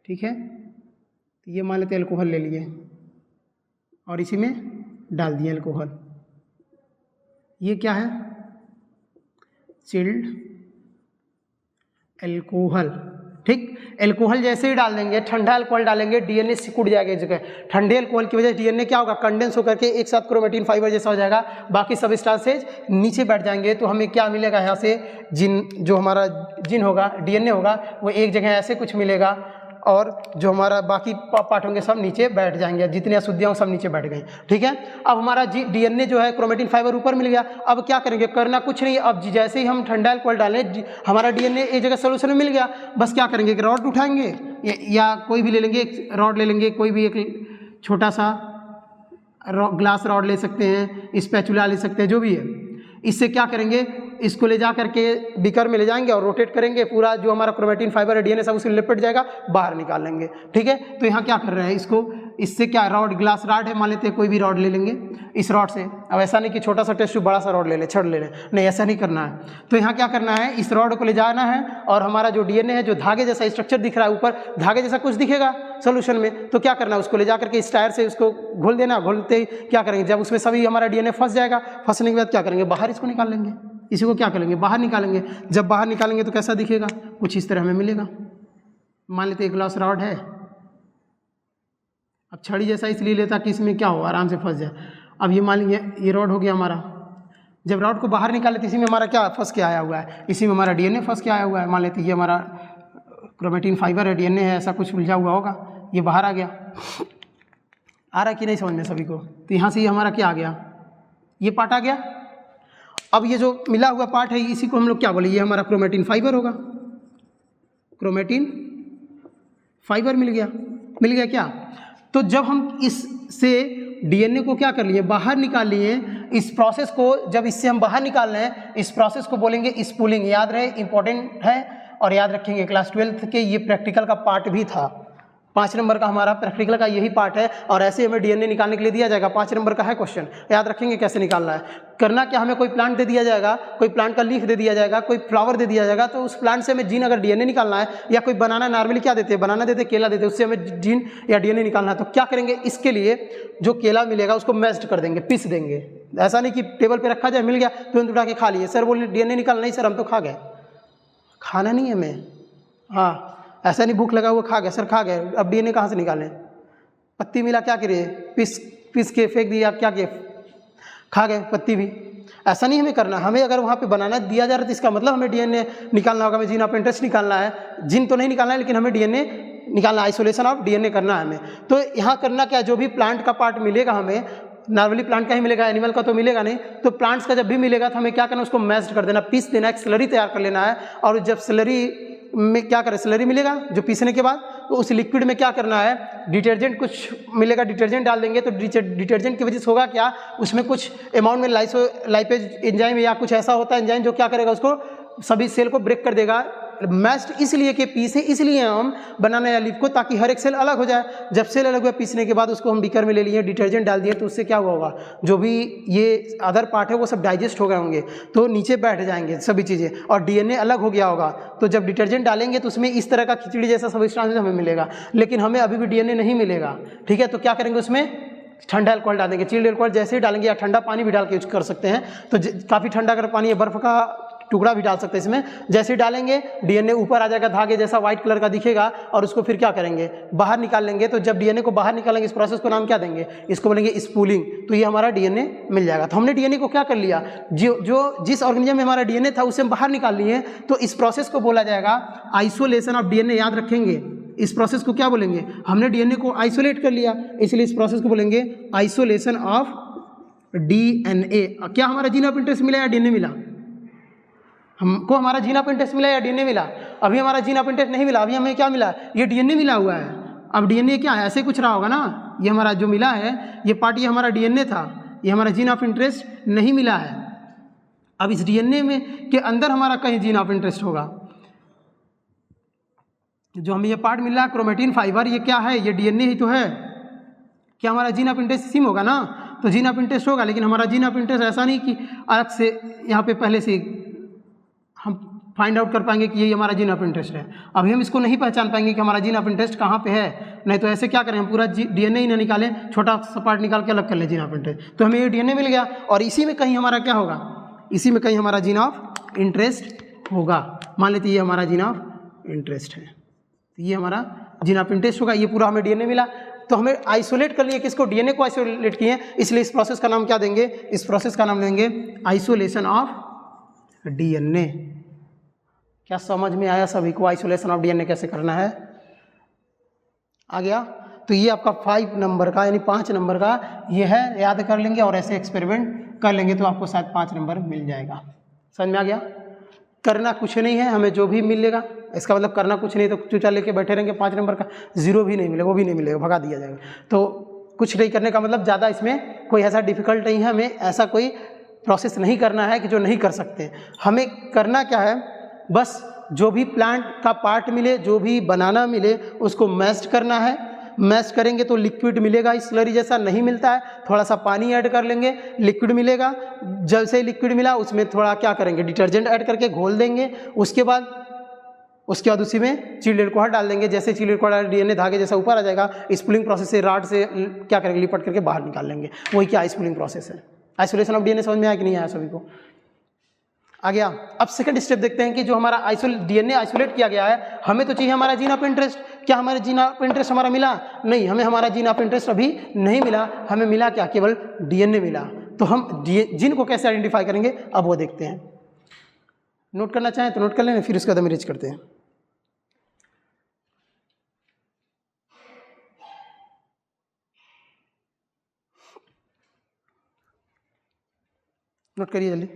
ठीक है। तो ये मान लेते एल्कोहल ले लिए और इसी में डाल दिए एल्कोहल। ये क्या है, चिल्ड एल्कोहल, ठीक। एल्कोहल जैसे ही डाल देंगे, ठंडा एल्कोहल डालेंगे, डीएनए सिकुड़ जाएगा इस जगह। ठंडे एल्कोहल की वजह से डीएनए क्या होगा, कंडेंस होकर के एक साथ क्रोमेटिन फाइबर जैसा हो जाएगा, बाकी सब्सटेंसेज नीचे बैठ जाएंगे। तो हमें क्या मिलेगा यहाँ से, जिन, जो हमारा जिन होगा, डीएनए होगा, वो एक जगह ऐसे कुछ मिलेगा, और जो हमारा बाकी पार्ट होंगे सब नीचे बैठ जाएंगे, जितनी अशुद्धियाँ सब नीचे बैठ गई। ठीक है, अब हमारा डीएनए जो है क्रोमेटिन फाइबर ऊपर मिल गया। अब क्या करेंगे, करना कुछ नहीं। अब जैसे ही हम ठंडा अल्कोहल डालें, हमारा डीएनए एक जगह सोल्यूशन में मिल गया, बस क्या करेंगे, एक रॉड उठाएंगे या कोई भी ले लेंगे, एक रॉड ले लेंगे, कोई भी एक छोटा सा ग्लास रॉड ले सकते हैं, स्पैचुला ले सकते हैं, जो भी है। इससे क्या करेंगे, इसको ले जा करके बीकर में ले जाएंगे और रोटेट करेंगे, पूरा जो हमारा क्रोमेटिन फाइबर है डीएनए सब उससे लिपट जाएगा, बाहर निकाल लेंगे। ठीक है, तो यहाँ क्या कर रहे हैं, इसको इससे क्या रॉड, ग्लास रॉड है मान लेते हैं, कोई भी रॉड ले लेंगे इस रॉड से। अब ऐसा नहीं कि छोटा सा टेस्ट ट्यूब बड़ा सा रॉड ले ले, छड़ ले ले, नहीं ऐसा नहीं करना है। तो यहाँ क्या करना है, इस रॉड को ले जाना है और हमारा जो डीएनए है, जो धागे जैसा स्ट्रक्चर दिख रहा है, ऊपर धागे जैसा कुछ दिखेगा सोल्यूशन में, तो क्या करना है, उसको ले जा करके इस टायर से उसको घोल देना। घोलते ही क्या करेंगे, जब उसमें सभी हमारा डीएनए फंस जाएगा, फंसने के बाद क्या करेंगे, बाहर इसको निकाल लेंगे। इसी को क्या करेंगे, बाहर निकालेंगे। जब बाहर निकालेंगे तो कैसा दिखेगा, कुछ इस तरह हमें मिलेगा। मान लेते एक ग्लास रॉड है, अब छड़ी जैसा इसलिए लेता कि इसमें क्या हो, आराम से फंस जाए। अब ये मान लीजिए ये रॉड हो गया हमारा। जब रॉड को बाहर निकाले तो इसी में हमारा क्या फंस के आया हुआ है, इसी में हमारा डीएनए फंस के आया हुआ है। मान लेते ये हमारा क्रोमेटिन फाइबर है, डीएनए है, ऐसा कुछ उलझा हुआ होगा, ये बाहर आ गया। आ रहा है कि नहीं समझ में सभी को? तो यहाँ से ये हमारा क्या आ गया, ये पार्ट आ गया। अब ये जो मिला हुआ पार्ट है, इसी को हम लोग क्या बोले, ये हमारा क्रोमेटिन फाइबर होगा। क्रोमेटिन फाइबर मिल गया क्या? तो जब हम इससे डीएनए को क्या कर लिए, बाहर निकाल लिए, इस प्रोसेस को जब इससे हम बाहर निकाल रहे हैं, इस प्रोसेस को बोलेंगे स्पूलिंग। याद रहे, इंपॉर्टेंट है और याद रखेंगे, क्लास 12th के ये प्रैक्टिकल का पार्ट भी था। 5 नंबर का हमारा प्रैक्टिकल का यही पार्ट है और ऐसे हमें डीएनए निकालने के लिए दिया जाएगा। 5 नंबर का है क्वेश्चन, याद रखेंगे कैसे निकालना है। करना क्या, हमें कोई प्लांट दे दिया जाएगा, कोई प्लांट का लीफ दे दिया जाएगा, कोई फ्लावर दे दिया जाएगा, तो उस प्लांट से हमें जीन अगर डीएनए निकालना है, या कोई बनाना, नॉर्मली क्या देते हैं, बनाना देते हैं, केला देते हैं, उससे हमें जीन या डीएनए निकालना है। तो क्या करेंगे, इसके लिए जो केला मिलेगा उसको मैश्ड कर देंगे, पीस देंगे। ऐसा नहीं कि टेबल पर रखा जाए, मिल गया तुरंत उठा के खा लिए। सर बोले डीएनए निकालना, नहीं सर हम तो खा गए, खाना नहीं है हमें। हाँ, ऐसा नहीं भूख लगा हुआ खा गए, सर खा गए, अब डीएनए कहाँ से निकालें? पत्ती मिला, क्या करिए, पीस के फेंक दिया, क्या किए, खा गए पत्ती भी। ऐसा नहीं हमें करना। हमें अगर वहाँ पे बनाना दिया जा रहा है तो इसका मतलब हमें डीएनए निकालना होगा, हमें जीन ऑफ इंटरेस्ट निकालना है। जीन तो नहीं निकालना है, लेकिन हमें डीएनए निकालना, आइसोलेशन ऑफ डीएनए करना है हमें। तो यहाँ करना क्या, जो भी प्लांट का पार्ट मिलेगा हमें, नॉर्मली प्लांट का ही मिलेगा, एनिमल का तो मिलेगा नहीं। तो प्लांट्स का जब भी मिलेगा तो हमें क्या करना, उसको मैश्ड कर देना, पीस देना, एक स्लरी तैयार कर लेना है। और जब स्लरी में क्या करें, स्लरी मिलेगा जो पीसने के बाद, तो उस लिक्विड में क्या करना है, डिटर्जेंट कुछ मिलेगा, डिटर्जेंट डाल देंगे। तो डिटर्जेंट की वजह से होगा क्या, उसमें कुछ अमाउंट में लाइपेज एंजाइम या कुछ ऐसा होता है एंजाइम, जो क्या करेगा, उसको सभी सेल को ब्रेक कर देगा। मैश्ड इसलिए कि पीसे इसलिए हम बनाना या लीफ को, ताकि हर एक सेल अलग हो जाए। जब सेल अलग हुआ, पीसने के बाद उसको हम बीकर में ले लिए, डिटर्जेंट डाल दिए, तो उससे क्या हुआ होगा, जो भी ये अदर पार्ट है वो सब डाइजेस्ट हो गए होंगे, तो नीचे बैठ जाएंगे सभी चीज़ें, और डीएनए अलग हो गया होगा। तो जब डिटर्जेंट डालेंगे तो उसमें इस तरह का खिचड़ी जैसा सब्सटेंस हमें मिलेगा, लेकिन हमें अभी भी डीएनए नहीं मिलेगा। ठीक है, तो क्या करेंगे, उसमें ठंडा अल्कोहल डाल देंगे। चिल्ड अल्कोहल जैसे ही डालेंगे, या ठंडा पानी भी डाल के यूज कर सकते हैं। तो काफ़ी ठंडा अगर पानी है, बर्फ़ का टुकड़ा भी डाल सकते हैं इसमें। जैसे ही डालेंगे डीएनए ऊपर आ जाएगा, धागे जैसा व्हाइट कलर का दिखेगा, और उसको फिर क्या करेंगे, बाहर निकाल लेंगे। तो जब डीएनए को बाहर निकालेंगे, इस प्रोसेस को नाम क्या देंगे, इसको बोलेंगे स्पूलिंग। तो ये हमारा डीएनए मिल जाएगा। तो हमने डीएनए को क्या कर लिया, जो जिस ऑर्गेनिज्म में हमारा डीएनए था उसे हम बाहर निकाल लिए। तो इस प्रोसेस को बोला जाएगा आइसोलेशन ऑफ डीएनए। याद रखेंगे, इस प्रोसेस को क्या बोलेंगे, हमने डीएनए को आइसोलेट कर लिया, इसलिए इस प्रोसेस को बोलेंगे आइसोलेशन ऑफ डीएनए। क्या हमारा जीन ऑफ इंटरेस्ट मिला या डीएनए मिला? हमको हमारा जीन ऑफ इंटरेस्ट मिला या डीएनए मिला? अभी हमारा जीन ऑफ इंटरेस्ट नहीं मिला, अभी हमें क्या मिला, ये डीएनए मिला हुआ है। अब डीएनए क्या है, ऐसे कुछ रहा होगा ना, ये हमारा जो मिला है, ये पार्ट, ये हमारा डीएनए था, ये हमारा जीन ऑफ इंटरेस्ट नहीं मिला है। अब इस डीएनए में के अंदर हमारा कहीं जीन ऑफ इंटरेस्ट होगा। जो हमें ये पार्ट मिल रहा है क्रोमेटिन फाइबर, ये क्या है, ये डीएनए ही तो है। क्या हमारा जीन ऑफ इंटरेस्ट सिम होगा ना, तो जीन ऑफ इंटरेस्ट होगा। लेकिन हमारा जीन ऑफ इंटरेस्ट ऐसा नहीं कि अलग से यहाँ पे पहले से हम फाइंड आउट कर पाएंगे कि ये हमारा जीन ऑफ इंटरेस्ट है। अभी हम इसको नहीं पहचान पाएंगे कि हमारा जीन ऑफ इंटरेस्ट कहाँ पे है। नहीं तो ऐसे क्या करें, हम पूरा डीएनए ही ना निकालें, छोटा सा पार्ट निकाल के अलग कर लें जीन ऑफ इंटरेस्ट। तो हमें ये डीएनए मिल गया, और इसी में कहीं हमारा क्या होगा, इसी में कहीं हमारा जीन ऑफ इंटरेस्ट होगा। मान लेते ये हमारा जीन ऑफ इंटरेस्ट है, ये हमारा जीन ऑफ इंटरेस्ट होगा। ये पूरा हमें डीएनए मिला, तो हमें आइसोलेट कर लिए, किसको, डीएनए को आइसोलेट किए। इसलिए इस प्रोसेस का नाम क्या देंगे, इस प्रोसेस का नाम देंगे आइसोलेशन ऑफ डीएनए। क्या समझ में आया सभी को, आइसोलेशन ऑफ डीएनए कैसे करना है? आ गया। तो ये आपका 5 नंबर का यानी 5 नंबर का ये है, याद कर लेंगे और ऐसे एक्सपेरिमेंट कर लेंगे तो आपको शायद 5 नंबर मिल जाएगा। समझ में आ गया? करना कुछ नहीं है, हमें जो भी मिलेगा, इसका मतलब करना कुछ नहीं तो चूचा लेके बैठे रहेंगे 5 नंबर का, 0 भी नहीं मिलेगा, वो भी नहीं मिलेगा, भगा दिया जाएगा। तो कुछ नहीं करने का मतलब ज़्यादा इसमें कोई ऐसा डिफिकल्ट नहीं है, हमें ऐसा कोई प्रोसेस नहीं करना है कि जो नहीं कर सकते। हमें करना क्या है, बस जो भी प्लांट का पार्ट मिले, जो भी बनाना मिले, उसको मैश करना है। मैश करेंगे तो लिक्विड मिलेगा, इस स्लरी जैसा नहीं मिलता है, थोड़ा सा पानी ऐड कर लेंगे, लिक्विड मिलेगा। जैसे लिक्विड मिला उसमें थोड़ा क्या करेंगे, डिटर्जेंट ऐड करके घोल देंगे। उसके बाद उसी में चिल्ड एल्कोहल डाल देंगे। जैसे चिल्ड एल्कोहल डीएनए धागे जैसा ऊपर आ जाएगा, स्पूलिंग प्रोसेस से राड से क्या करेंगे, लिपट करके बाहर निकाल लेंगे। वही क्या स्पूलिंग प्रोसेस है। आइसोलेशन ऑफ डीएनए समझ में आया कि नहीं आया सभी को? आ गया। अब सेकंड स्टेप देखते हैं कि जो हमारा डीएनए आइसोलेट किया गया है, हमें तो चाहिए हमारा जीन ऑफ इंटरेस्ट। क्या हमारा जीन ऑफ इंटरेस्ट हमारा मिला? नहीं, हमें हमारा जीन ऑफ इंटरेस्ट अभी नहीं मिला। हमें मिला क्या? केवल डीएनए मिला। तो हम जीन को कैसे आइडेंटिफाई करेंगे, अब वो देखते हैं। नोट करना चाहें तो नोट कर लें, फिर उसके बाद हम इरेज करते हैं। नोट करिए जल्दी।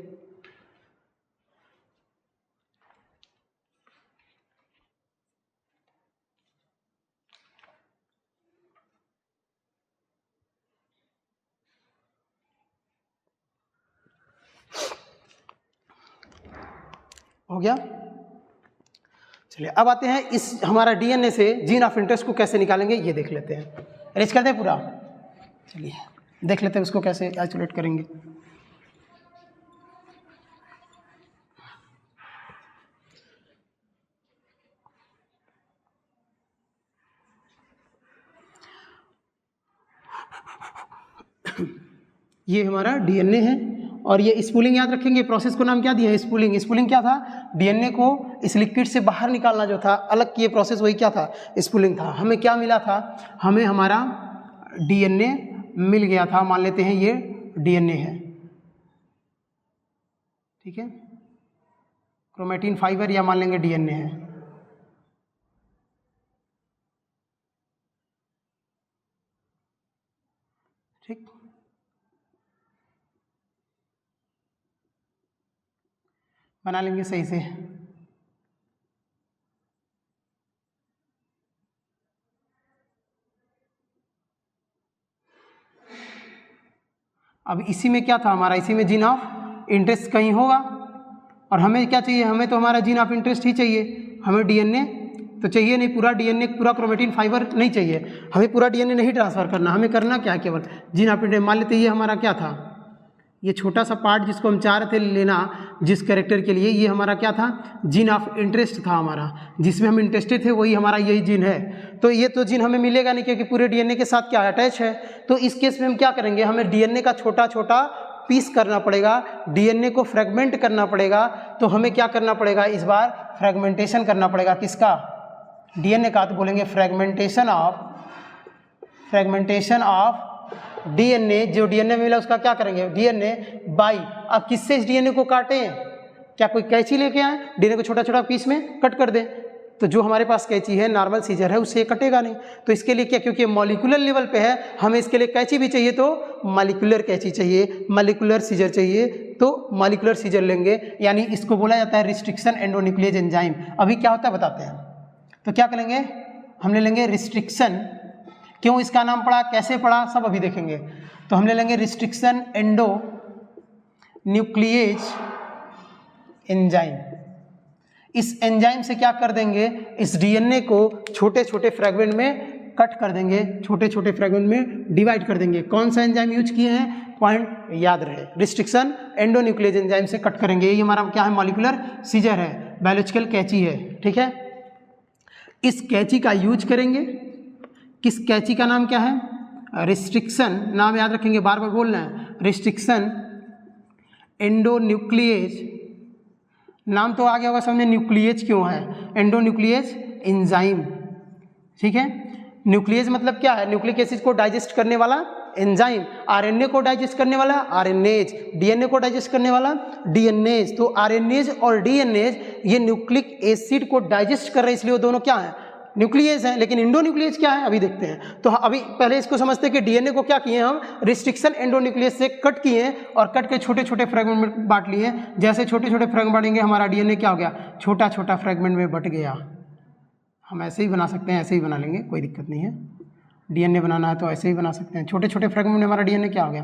हो गया? चलिए अब आते हैं इस हमारा डीएनए से जीन ऑफ इंटरेस्ट को कैसे निकालेंगे, ये देख लेते हैं। अरेंज करते हैं पूरा। चलिए देख लेते हैं उसको कैसे आइसोलेट करेंगे। ये हमारा डीएनए है और ये स्पूलिंग याद रखेंगे, प्रोसेस को नाम क्या दिया है? स्पूलिंग। स्पूलिंग क्या था? डीएनए को इस लिक्विड से बाहर निकालना जो था, अलग किए प्रोसेस, वही क्या था? स्पूलिंग था। हमें क्या मिला था? हमें हमारा डीएनए मिल गया था। मान लेते हैं ये डीएनए है, ठीक है, क्रोमेटिन फाइबर या मान लेंगे डीएनए है। ठीक, बना लेंगे सही से। अब इसी में क्या था हमारा? इसी में जीन ऑफ इंटरेस्ट कहीं होगा और हमें क्या चाहिए? हमें तो हमारा जीन ऑफ इंटरेस्ट ही चाहिए। हमें डीएनए तो चाहिए नहीं, पूरा डीएनए, पूरा क्रोमेटिन फाइबर नहीं चाहिए। हमें पूरा डीएनए नहीं ट्रांसफर करना, हमें करना क्या है? केवल जीन ऑफ इंटरेस्ट। मान लेते ये हमारा क्या था? ये छोटा सा पार्ट जिसको हम चाह रहे थे लेना जिस कैरेक्टर के लिए, ये हमारा क्या था? जीन ऑफ इंटरेस्ट था हमारा, जिसमें हम इंटरेस्टेड थे, वही हमारा यही जीन है। तो ये तो जीन हमें मिलेगा नहीं क्योंकि पूरे डीएनए के साथ क्या अटैच है। तो इस केस में हम क्या करेंगे? हमें डीएनए का छोटा छोटा पीस करना पड़ेगा, डीएनए को फ्रेगमेंट करना पड़ेगा। तो हमें क्या करना पड़ेगा? इस बार फ्रेगमेंटेशन करना पड़ेगा। किसका? डीएनए का। तो बोलेंगे फ्रेगमेंटेशन ऑफ डीएनए। जो डीएनए मिला उसका क्या करेंगे? DNA by. अब किससे इस डीएनए को काटें? क्या कोई कैंची लेके आए, डीएनए को छोटा छोटा पीस में कट कर दें? तो जो हमारे पास कैंची है, नॉर्मल सीजर है, उससे कटेगा नहीं। तो इसके लिए क्या, क्योंकि मॉलिक्यूलर लेवल पे है, हमें इसके लिए कैंची भी चाहिए तो मॉलिक्यूलर कैंची चाहिए, मॉलिक्यूलर सीजर चाहिए तो मॉलिक्यूलर सीजर लेंगे। यानी इसको बोला जाता है रिस्ट्रिक्शन एंडोन्यूक्लियेज एंजाइम। अभी क्या होता है बताते हैं। तो क्या करेंगे? हम ले लेंगे रिस्ट्रिक्शन। क्यों इसका नाम पड़ा, कैसे पड़ा, सब अभी देखेंगे। तो हम ले लेंगे रिस्ट्रिक्शन एंडोन्यूक्लियेज एंजाइम। इस एंजाइम से क्या कर देंगे? इस डीएनए को छोटे छोटे फ्रेगमेंट में कट कर देंगे, छोटे छोटे फ्रेगमेंट में डिवाइड कर देंगे। कौन सा एंजाइम यूज किए हैं? पॉइंट याद रहे, रिस्ट्रिक्शन एंडोन्यूक्लियेज एंजाइम से कट करेंगे। ये हमारा क्या है? मॉलिक्यूलर सीजर है, बायोलॉजिकल कैंची है, ठीक है। इस कैंची का यूज करेंगे। किस कैंची का नाम क्या है? रिस्ट्रिक्शन। नाम याद रखेंगे, बार बार बोलना है, रिस्ट्रिक्शन एंडोन्यूक्लियेज। नाम तो आ गया होगा समझे, न्यूक्लियेज क्यों है? एंडोन्यूक्लियेज एंजाइम, ठीक है। न्यूक्लियेज मतलब क्या है? न्यूक्लिक एसिड को डाइजेस्ट करने वाला एंजाइम। आरएनए को डाइजेस्ट करने वाला आरएनएज, डीएनए को डाइजेस्ट करने वाला डीएनएज। तो आरएनएज और डीएनएज ये न्यूक्लिक एसिड को डाइजेस्ट कर रहे हैं, इसलिए वो दोनों क्या है? न्यूक्लियस है, लेकिन एंडोन्यूक्लियस क्या है अभी देखते हैं। तो अभी पहले इसको समझते हैं कि डीएनए को क्या किए हम, रिस्ट्रिक्शन एंडोन्यूक्लियस से कट किए और कट के छोटे छोटे फ्रेगमेंट में बांट लिए। जैसे छोटे छोटे फ्रेगमेंट बांटेंगे हमारा डीएनए क्या हो गया, छोटा छोटा फ्रेगमेंट में बट गया। हम ऐसे ही बना सकते हैं, ऐसे ही बना लेंगे, कोई दिक्कत नहीं है। डीएनए बनाना है तो ऐसे ही बना सकते हैं। छोटे छोटे फ्रेगमेंट में हमारा डीएनए क्या हो गया,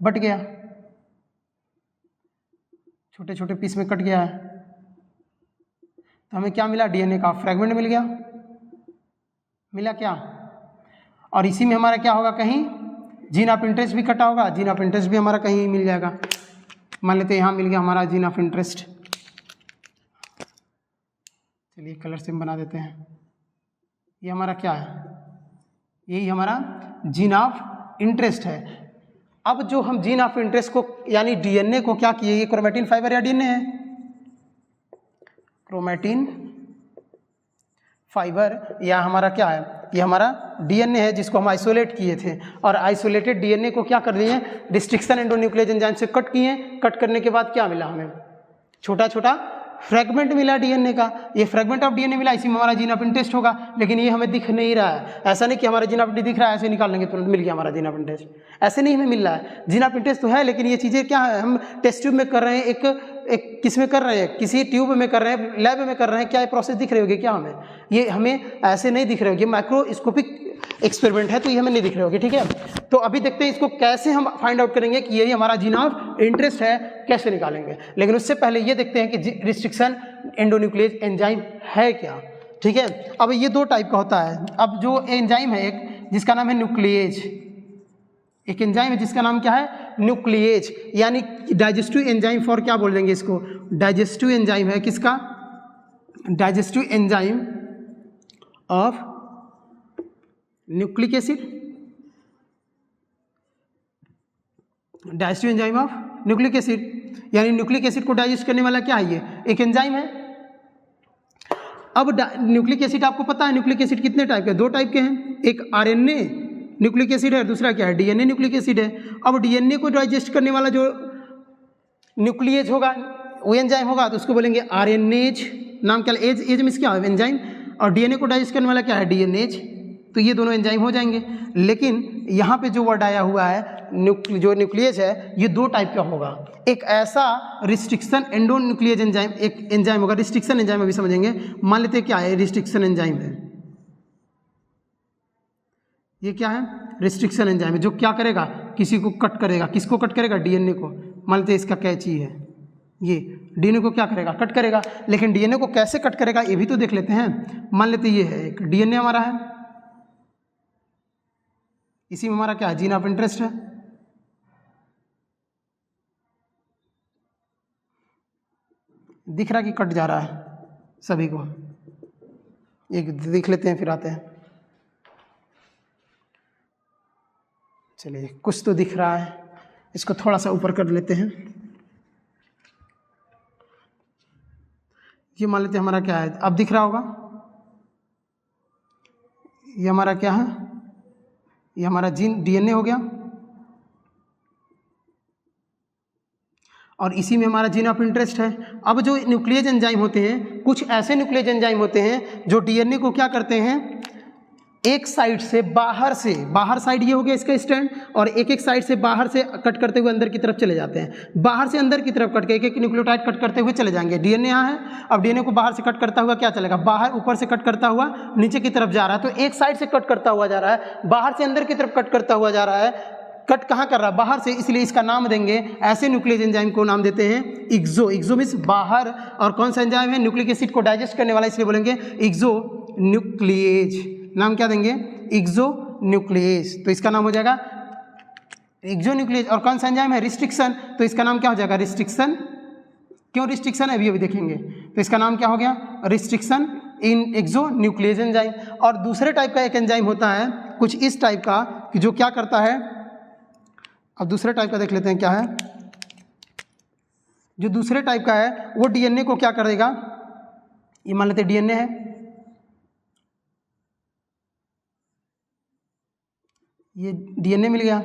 बट गया, छोटे छोटे पीस में कट गया है। तो हमें क्या मिला, डीएनए का फ्रेगमेंट मिल गया, मिला क्या। और इसी में हमारा क्या होगा, कहीं जीन ऑफ इंटरेस्ट भी कटा होगा, जीन ऑफ इंटरेस्ट भी हमारा कहीं मिल जाएगा। मान लेते हैं यहाँ मिल गया हमारा जीन ऑफ इंटरेस्ट। चलिए कलर से हम बना देते हैं। ये हमारा क्या है, यही हमारा जीन ऑफ इंटरेस्ट है। अब जो हम जीन ऑफ इंटरेस्ट को यानी डीएनए को क्या किए, ये क्रोमैटिन फाइबर या डीएनए है, क्रोमैटिन फाइबर या हमारा क्या है, ये हमारा डीएनए है जिसको हम आइसोलेट किए थे। और आइसोलेटेड डीएनए को क्या कर दिए, रिस्ट्रिक्शन एंडोन्यूक्लियस एंजाइम से कट किए। कट करने के बाद क्या मिला हमें, छोटा छोटा फ्रेगमेंट मिला डीएनए का। ये फ्रेगमेंट ऑफ डीएनए मिला, इसी में हमारा जीन ऑफ इंटरेस्ट होगा, लेकिन ये हमें दिख नहीं रहा है। ऐसा नहीं कि हमारा जीन ऑफ इंटरेस्ट दिख रहा है, ऐसे निकाल लेंगे तुरंत मिल गया हमारा जीन ऑफ इंटरेस्ट, ऐसे नहीं हमें मिल रहा है। जीन ऑफ इंटरेस्ट तो है, लेकिन ये चीज़ें क्या है, हम टेस्ट ट्यूब में कर रहे हैं, एक किस में कर रहे हैं, किसी ट्यूब में कर रहे हैं, लैब में कर रहे हैं, क्या ये प्रोसेस दिख रही होगी क्या हमें, ये हमें ऐसे नहीं दिख रहे होगी। माइक्रोस्कोपिक एक्सपेरिमेंट है तो ये हमें नहीं दिख रहे होगी, ठीक है। तो अभी देखते हैं इसको कैसे हम फाइंड आउट करेंगे कि यही हमारा जीन ऑफ इंटरेस्ट है, कैसे निकालेंगे। लेकिन उससे पहले ये देखते हैं कि रिस्ट्रिक्शन एंडोन्यूक्लियस एंजाइम है क्या, ठीक है। अब ये दो टाइप का होता है। अब जो एंजाइम है एक जिसका नाम है न्यूक्लिएज, एक एंजाइम है जिसका नाम क्या है, न्यूक्लिएज, यानी डाइजेस्टिव एंजाइम फॉर क्या बोल देंगे इसको, डाइजेस्टिव एंजाइम है किसका, digestive enzyme of nucleic acid, digestive enzyme of nucleic acid, यानी न्यूक्लिक एसिड को डाइजेस्ट करने वाला क्या है, ये एक एंजाइम है। अब न्यूक्लिक एसिड आपको पता है, न्यूक्लिक एसिड कितने टाइप के, दो टाइप के हैं, एक आरएनए न्यूक्लिक एसिड है, दूसरा क्या है, डीएनए न्यूक्लिक एसिड है। अब डीएनए को डाइजेस्ट करने वाला जो न्यूक्लिएज होगा, वो एंजाइम होगा, तो उसको बोलेंगे आरएनएज, नाम क्या, एज मींस क्या है, एंजाइम, और डीएनए को डाइजेस्ट करने वाला क्या है, डीएनएज। तो ये दोनों एंजाइम हो जाएंगे। लेकिन यहाँ पे जो वर्ड आया हुआ है जो न्यूक्लियस है, ये दो टाइप का होगा। एक ऐसा रिस्ट्रिक्शन एंडोन्यूक्लियस एंजाइम, एक एंजाइम होगा रिस्ट्रिक्शन एंजाइम, अभी समझेंगे। मान लेते हैं क्या है, रिस्ट्रिक्शन एंजाइम है, ये क्या है, रिस्ट्रिक्शन एंजाइम है जो क्या करेगा, किसी को कट करेगा, किसको कट करेगा, डीएनए को। मान लेते हैं इसका कैची है, ये डीएनए को क्या करेगा, कट करेगा। लेकिन डीएनए को कैसे कट करेगा ये भी तो देख लेते हैं। मान लेते ये है एक डीएनए हमारा है, इसी में हमारा क्या है, जीन ऑफ इंटरेस्ट है। दिख रहा कि कट जा रहा है सभी को, एक देख लेते हैं फिर आते हैं। चलिए कुछ तो दिख रहा है, इसको थोड़ा सा ऊपर कर लेते हैं। ये मान लेते हैं हमारा क्या है, अब दिख रहा होगा, ये हमारा क्या है, ये हमारा जीन डीएनए हो गया, और इसी में हमारा जीन ऑफ इंटरेस्ट है। अब जो न्यूक्लियस एंजाइम होते हैं, कुछ ऐसे न्यूक्लियस एंजाइम होते हैं जो डीएनए को क्या करते हैं, एक साइड से बाहर साइड ये हो गया इसका स्टैंड, और एक एक साइड से बाहर से कट करते हुए अंदर की तरफ चले जाते हैं। बाहर से अंदर की तरफ कट के एक एक न्यूक्लियोटाइड कट करते हुए चले जाएंगे। डीएनए यहाँ है, अब डीएनए को बाहर से कट करता हुआ क्या चलेगा, बाहर ऊपर से कट करता हुआ नीचे की तरफ जा रहा है। तो एक साइड से कट करता हुआ जा रहा है, बाहर से अंदर की तरफ कट करता हुआ जा रहा है। कट कहाँ कर रहा है, बाहर से, इसलिए इसका नाम देंगे, ऐसे न्यूक्लियस एंजाइम को नाम देते हैं इक्सो। इक्सो मीन्स बाहर, और कौन सा एंजाइम है, न्यूक्लिक एसिड को डाइजेस्ट करने वाला, इसलिए बोलेंगे इक्सो न्यूक्लिएज। नाम क्या देंगे, इक्सो न्यूक्लिएज। तो इसका नाम हो जाएगा इक्सो न्यूक्लिएज। और कौन सा एंजाइम है, रिस्ट्रिक्शन, तो इसका नाम क्या हो जाएगा, रिस्ट्रिक्शन। क्यों रिस्ट्रिक्शन है अभी देखेंगे। तो इसका नाम क्या हो गया, restriction in exonuclease enzyme. और दूसरे टाइप का एक एंजाइम होता है कुछ इस टाइप का, कि जो क्या करता है, अब दूसरे टाइप का देख लेते हैं क्या है। जो दूसरे टाइप का है वो डीएनए को क्या करेगा, ये मान लेते डीएनए है, ये डीएनए मिल गया,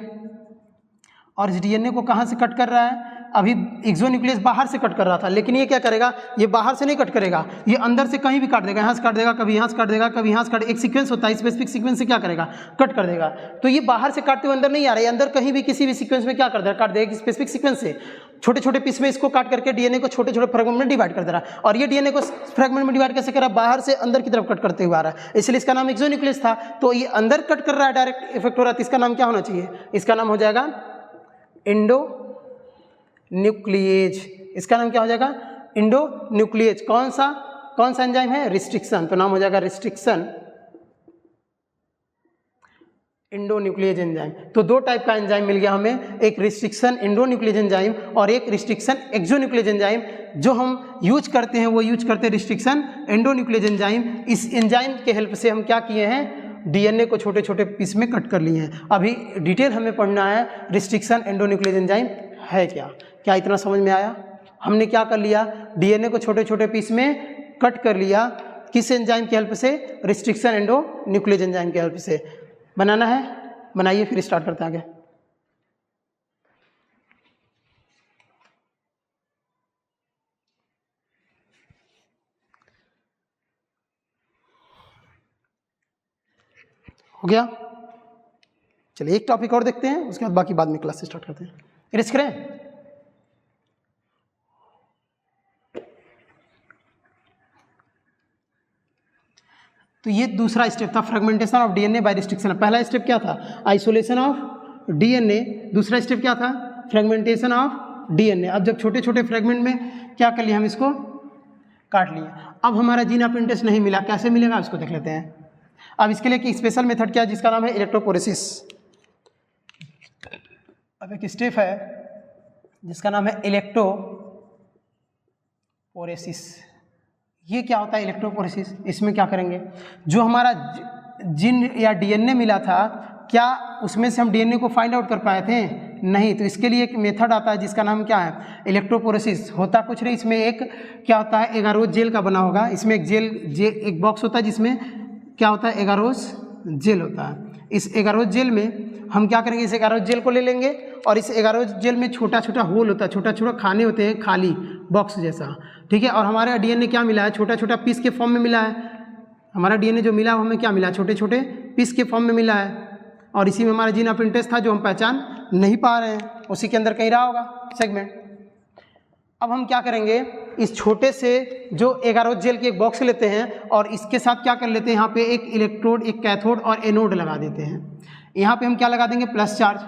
और इस डीएनए को कहाँ से कट कर रहा है, अभी एक्सोन्यूक्लियस बाहर से कट कर रहा था, लेकिन ये क्या करेगा, ये बाहर से नहीं कट करेगा, ये अंदर से कहीं भी काट देगा, यहाँ से काट देगा, कभी यहाँ से काट देगा, कभी यहाँ से काट, एक सीक्वेंस होता है, स्पेसिफिक सीक्वेंस से क्या करेगा, कट कर देगा। तो ये बाहर से काटते हुए अंदर नहीं आ रहा है, अंदर कहीं भी किसी भी सीक्वेंस में क्या कर देगा, काट देगा, स्पेसिफिक सीक्वेंस से छोटे छोटे पीस में इसको काट करके डीएनए को छोटे छोटे फ्रेगमेंट में डिवाइड कर दे रहा है। और ये डीएनए को फ्रेगमेंट में डिवाइड कैसे कर रहा है, बाहर से अंदर की तरफ कट करते हुए आ रहा है, इसलिए इसका नाम एक्सोन्यूक्लियस था। तो ये अंदर कट कर रहा है, डायरेक्ट इफेक्ट हो रहा है, तो इसका नाम क्या होना चाहिए, इसका नाम हो जाएगा इंडोन्यूक्लिएज। इसका नाम क्या हो जाएगा, इंडोन्यूक्लिएज। कौन सा एंजाइम है, रिस्ट्रिक्शन, तो नाम हो जाएगा रिस्ट्रिक्शन इंडोन्यूक्लिएज एंजाइम। तो दो टाइप का एंजाइम मिल गया हमें, एक रिस्ट्रिक्शन इंडोन्यूक्लिएज एंजाइम और एक रिस्ट्रिक्शन एक्सोन्यूक्लिएज एंजाइम। जो हम यूज करते हैं वो यूज करते हैं रिस्ट्रिक्शन इंडोन्यूक्लिएज एंजाइम। इस एंजाइम के हेल्प से हम क्या किए हैं, डीएनए को छोटे छोटे पीस में कट कर लिए हैं। अभी डिटेल हमें पढ़ना है रिस्ट्रिक्शन इंडोन्यूक्लिएज एंजाइम है क्या इतना समझ में आया। हमने क्या कर लिया, डीएनए को छोटे छोटे पीस में कट कर लिया, किस एंजाइम की हेल्प से, रिस्ट्रिक्शन इंडोन्यूक्लिएज एंजाइम की हेल्प से। बनाना है, बनाइए, फिर स्टार्ट करते हैं आगे। हो गया, चलिए एक टॉपिक और देखते हैं, उसके बाद बाकी बाद में क्लास स्टार्ट करते हैं। इरेज करें, तो ये दूसरा स्टेप था, fragmentation of DNA by restriction. पहला स्टेप क्या था, आइसोलेशन ऑफ डीएनए, दूसरा स्टेप क्या था, फ्रेगमेंटेशन ऑफ डीएनए। अब जब छोटे छोटे फ्रेगमेंट में क्या कर लिया, हम इसको काट लिए। अब हमारा जीन ऑफ इंटरेस्ट नहीं मिला, कैसे मिलेगा उसको देख लेते हैं। अब इसके लिए एक स्पेशल मेथड क्या है, जिसका नाम है इलेक्ट्रोपोरेसिस। अब एक स्टेप है जिसका नाम है इलेक्ट्रोपोरेसिस। ये क्या होता है इलेक्ट्रोपोरेसिस, इसमें क्या करेंगे, जो हमारा जीन या डीएनए मिला था, क्या उसमें से हम डीएनए को फाइंड आउट कर पाए थे, नहीं। तो इसके लिए एक मेथड आता है जिसका नाम क्या है, इलेक्ट्रोपोरेसिस। होता कुछ नहीं, इसमें एक क्या होता है, एगारोज जेल का बना होगा। इसमें एक एक बॉक्स होता है जिसमें क्या होता है, एगारोज जेल होता है। इस एगारोज जेल में हम क्या करेंगे, इस एगारोज जेल को ले लेंगे और इस एगारोज जेल में छोटा छोटा होल होता है, छोटा छोटा खाने होते हैं, खाली बॉक्स जैसा, ठीक है। और हमारा डीएनए क्या मिला है, छोटा छोटा पीस के फॉर्म में मिला है। हमारा डीएनए जो मिला है हमें क्या मिला है, छोटे छोटे पीस के फॉर्म में मिला है। और इसी में हमारा जीन ऑफ इंटरेस्ट था जो हम पहचान नहीं पा रहे हैं, उसी के अंदर कहीं रहा होगा सेगमेंट। अब हम क्या करेंगे, इस छोटे से जो एगारोज जेल की एक बॉक्स लेते हैं और इसके साथ क्या कर लेते हैं, यहाँ पे एक इलेक्ट्रोड, एक कैथोड और एनोड लगा देते हैं। यहाँ पे हम क्या लगा देंगे, प्लस चार्ज,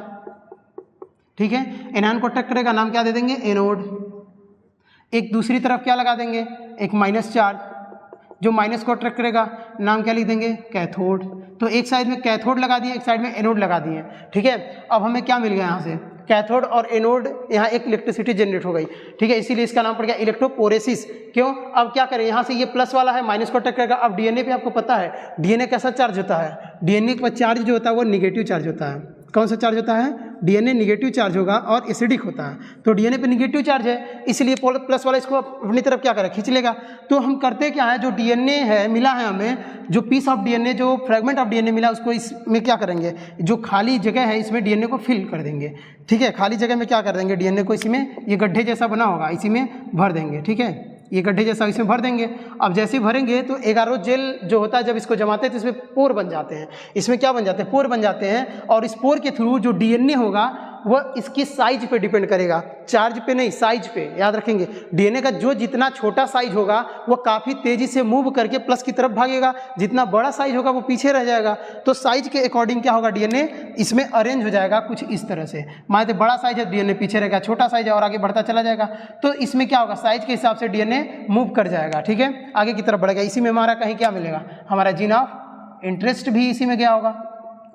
ठीक है। एनायन को अट्रैक्ट करेगा, नाम क्या दे देंगे, एनोड। एक दूसरी तरफ क्या लगा देंगे, एक माइनस चार्ज, जो माइनस को अट्रैक्ट करेगा, नाम क्या लिख देंगे, कैथोड। तो एक साइड में कैथोड लगा दिए, एक साइड में एनोड लगा दिए, ठीक है। अब हमें क्या मिल गया यहाँ से, कैथोड और एनोड, यहाँ एक इलेक्ट्रिसिटी जनरेट हो गई, ठीक है। इसीलिए इसका नाम पड़ गया इलेक्ट्रोपोरेसिस। क्यों, अब क्या करें, यहाँ से ये प्लस वाला है, माइनस को अटैक करेगा। अब डीएनए पे आपको पता है डीएनए कैसा चार्ज होता है, डीएनए पर चार्ज जो होता है वो निगेटिव चार्ज होता है। कौन सा चार्ज होता है, डीएनए निगेटिव चार्ज होगा और एसिडिक होता है। तो डीएनए पे निगेटिव चार्ज है, इसलिए प्लस वाला इसको अपनी तरफ क्या करेगा, खींच लेगा। तो हम करते क्या है, जो डीएनए है मिला है हमें, जो पीस ऑफ डीएनए, जो फ्रेगमेंट ऑफ डीएनए मिला, उसको इसमें क्या करेंगे, जो खाली जगह है इसमें डीएनए को फिल कर देंगे, ठीक है। खाली जगह में क्या कर देंगे, डीएनए को इसी में, ये गड्ढे जैसा बना होगा, इसी में भर देंगे, ठीक है। ये गड्ढे जैसा इसमें भर देंगे। अब जैसे ही भरेंगे तो एगारोज जेल जो होता है, जब इसको जमाते हैं तो इसमें पोर बन जाते हैं। इसमें क्या बन जाते हैं, पोर बन जाते हैं। और इस पोर के थ्रू जो डीएनए होगा वह इसकी साइज पे डिपेंड करेगा, चार्ज पे नहीं, साइज पे। याद रखेंगे, डीएनए का जो जितना छोटा साइज होगा वो काफ़ी तेज़ी से मूव करके प्लस की तरफ भागेगा, जितना बड़ा साइज होगा वो पीछे रह जाएगा। तो साइज के अकॉर्डिंग क्या होगा, डीएनए इसमें अरेंज हो जाएगा कुछ इस तरह से। मान लीजिए बड़ा साइज है, डीएनए पीछे रहेगा, छोटा साइज है और आगे बढ़ता चला जाएगा। तो इसमें क्या होगा, साइज के हिसाब से डीएनए मूव कर जाएगा, ठीक है, आगे की तरफ बढ़ेगा। इसी में हमारा कहीं क्या मिलेगा, हमारा जीन ऑफ इंटरेस्ट भी इसी में गया होगा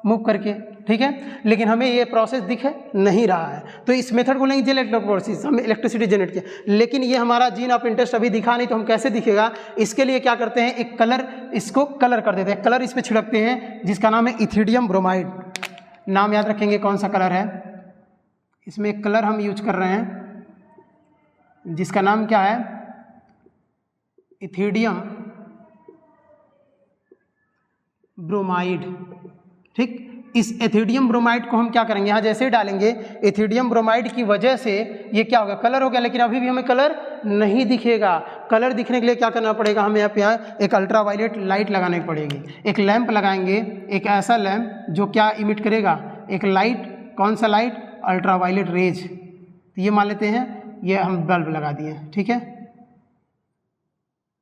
मूव करके, ठीक है। लेकिन हमें ये प्रोसेस दिख नहीं रहा है, तो इस मेथड को लेंगे, इलेक्ट्रोपोरेसिस, हम इलेक्ट्रिसिटी जनरेट किया, लेकिन ये हमारा जीन ऑफ इंटरेस्ट अभी दिखा नहीं, तो हम कैसे दिखेगा। इसके लिए क्या करते हैं, एक कलर, इसको कलर कर देते हैं, कलर इस पर छिड़कते हैं जिसका नाम है इथिडियम ब्रोमाइड। नाम याद रखेंगे कौन सा कलर है, इसमें एक कलर हम यूज कर रहे हैं जिसका नाम क्या है, इथिडियम ब्रोमाइड, ठीक। इस एथिडियम ब्रोमाइड को हम क्या करेंगे, यहाँ जैसे ही डालेंगे एथिडियम ब्रोमाइड की वजह से ये क्या होगा, कलर हो गया, लेकिन अभी भी हमें कलर नहीं दिखेगा। कलर दिखने के लिए क्या करना पड़ेगा, हमें यहाँ एक अल्ट्रावायलेट लाइट लगानी पड़ेगी। एक लैंप लगाएंगे, एक ऐसा लैंप जो क्या इमिट करेगा, एक लाइट, कौन सा लाइट, अल्ट्रावायलेट रेज। तो ये मान लेते हैं, ये हम बल्ब लगा दिए, ठीक है,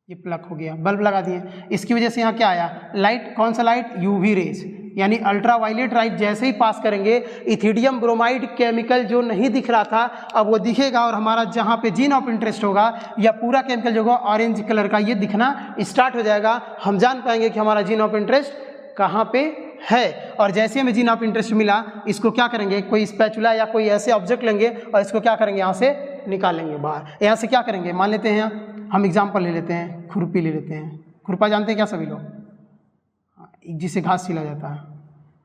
ये प्लग हो गया, बल्ब लगा दिए। इसकी वजह से यहाँ क्या आया, लाइट, कौन सा लाइट, यूवी रेज, यानी अल्ट्रावायलेट लाइट जैसे ही पास करेंगे इथिडियम ब्रोमाइड केमिकल जो नहीं दिख रहा था अब वो दिखेगा, और हमारा जहाँ पे जीन ऑफ इंटरेस्ट होगा या पूरा केमिकल जो होगा ऑरेंज कलर का ये दिखना स्टार्ट हो जाएगा। हम जान पाएंगे कि हमारा जीन ऑफ इंटरेस्ट कहाँ पे है। और जैसे हमें जीन ऑफ इंटरेस्ट मिला, इसको क्या करेंगे, कोई स्पैचुला या कोई ऐसे ऑब्जेक्ट लेंगे और इसको क्या करेंगे, यहाँ से निकालेंगे बाहर। यहाँ से क्या करेंगे, मान लेते हैं हम एग्जाम्पल ले लेते हैं, खुरपी ले लेते हैं। खुरपा जानते हैं क्या सभी लोग, जिससे घास छिला जाता है। तो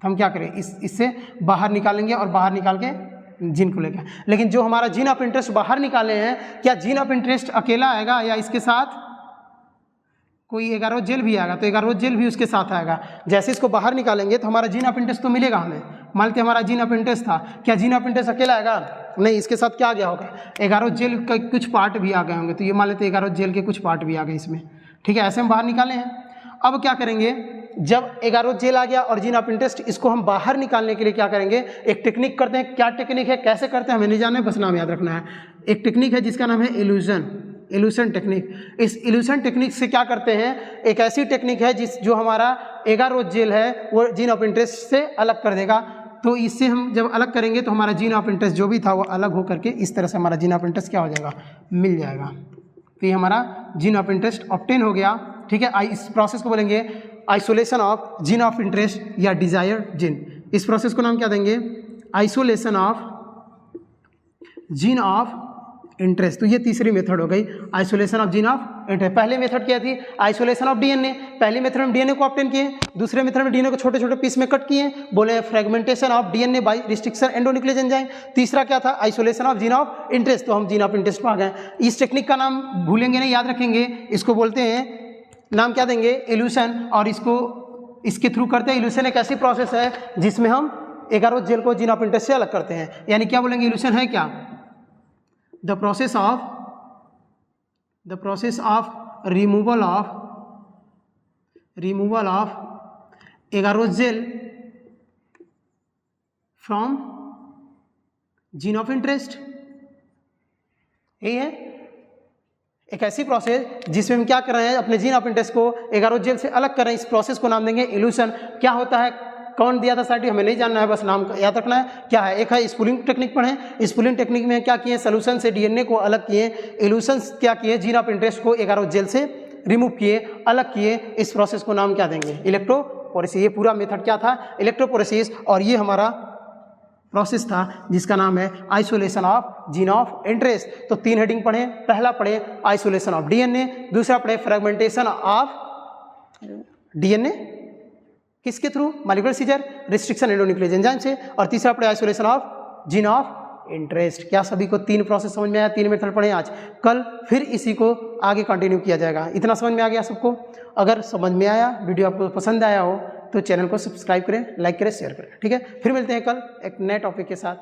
हम क्या करें, इससे बाहर निकालेंगे और बाहर निकाल के जीन को लेकर। लेकिन जो हमारा जीन ऑफ इंटरेस्ट बाहर निकाले हैं, क्या जीन ऑफ इंटरेस्ट अकेला आएगा या इसके साथ कोई एगारो जेल भी आएगा, तो एगारो जेल भी उसके साथ आएगा। जैसे इसको बाहर निकालेंगे तो हमारा जीन ऑफ इंटरेस्ट तो मिलेगा हमें। मान लेते हमारा जीन ऑफ इंटरेस्ट था, क्या जीन ऑफ इंटरेस्ट अकेला आएगा, नहीं, इसके साथ क्या आ गया होगा, एगारो जेल का कुछ पार्ट भी आ गए होंगे। तो ये मान लेते एगारो जेल के कुछ पार्ट भी आ गए इसमें, ठीक है, ऐसे हम बाहर निकाले हैं। अब क्या करेंगे, जब एगारो जेल आ गया और जीन ऑफ इंटरेस्ट, इसको हम बाहर निकालने के लिए क्या करेंगे, एक टेक्निक करते हैं। क्या टेक्निक है, कैसे करते हैं हमें नहीं जानना है, बस नाम याद रखना है। एक टेक्निक है जिसका नाम है इल्यूशन टेक्निक। इस इल्यूशन टेक्निक से क्या करते हैं, एक ऐसी टेक्निक है जो हमारा एगारो जेल है वो जीन ऑफ इंटरेस्ट से अलग कर देगा। तो इससे हम जब अलग करेंगे तो हमारा जीन ऑफ इंटरेस्ट जो भी था वो अलग हो करके इस तरह से हमारा जीन ऑफ इंटरेस्ट क्या हो जाएगा, मिल जाएगा। तो ये हमारा जीन ऑफ इंटरेस्ट ऑब्टेन हो गया, ठीक है। इस प्रोसेस को बोलेंगे isolation of gene of interest या डिजायर्ड जीन। इस प्रोसेस को नाम क्या देंगे, isolation of gene of interest. तो ये तीसरी मेथड हो गई, isolation of gene of interest. पहले मेथड क्या थी, आइसोलेशन ऑफ डीएनए। पहली मेथड में डीएनए को ऑब्टेन किए, दूसरे मेथड में डीएनए को छोटे छोटे पीस में कट किए, बोले fragmentation of DNA by restriction endonuclease enzyme. तीसरा क्या था, isolation of gene of interest. तो हम जीन ऑफ इंटरेस्ट में आ गए। इस टेक्निक का नाम भूलेंगे नहीं, याद रखेंगे। इसको बोलते हैं, नाम क्या देंगे, इल्यूशन। और इसको इसके थ्रू करते हैं। इल्यूशन एक ऐसी प्रोसेस है जिसमें हम एगारो जेल को जीन ऑफ इंटरेस्ट से अलग करते हैं। यानी क्या बोलेंगे, इल्यूशन है क्या, the process of removal of agarose from gene of interest। यही है एक ऐसी प्रोसेस जिसमें हम क्या कर रहे हैं, अपने जीन ऑफ इंटरेस्ट को एगारो जेल से अलग कर रहे हैं। इस प्रोसेस को नाम देंगे इल्यूशन। क्या होता है, कौन दिया था साइंटिस्ट, हमें नहीं जानना है, बस नाम याद रखना है क्या है। एक है स्पूलिंग टेक्निक पढ़ें। स्पूलिंग टेक्निक में क्या किए, सोल्यूशन से डीएनए को अलग किए। इल्यूशन क्या किए, जीन ऑफ इंटरेस्ट को एगारो जेल से रिमूव किए, अलग किए। इस प्रोसेस को नाम क्या देंगे, इलेक्ट्रोपोरेसिस। ये पूरा मेथड क्या था, इलेक्ट्रोपोरेसिस। और ये हमारा प्रोसेस था जिसका नाम है isolation of gene of interest. तो 3 हेडिंग पढ़े। पहला पढ़े आइसोलेशन ऑफ डीएनए, दूसरा पढ़े फ्रेगमेंटेशन ऑफ डीएनए किसके through, molecular scissor, restriction endonuclease enzyme से, और तीसरा पढ़े isolation of gene of interest. क्या सभी को 3 प्रोसेस समझ में आया, 3 मेथड पढ़े आज। कल फिर इसी को आगे कंटिन्यू किया जाएगा। इतना समझ में आ गया सबको। अगर समझ में आया, वीडियो आपको पसंद आया हो तो चैनल को सब्सक्राइब करें, लाइक करें, शेयर करें, ठीक है। फिर मिलते हैं कल एक नए टॉपिक के साथ।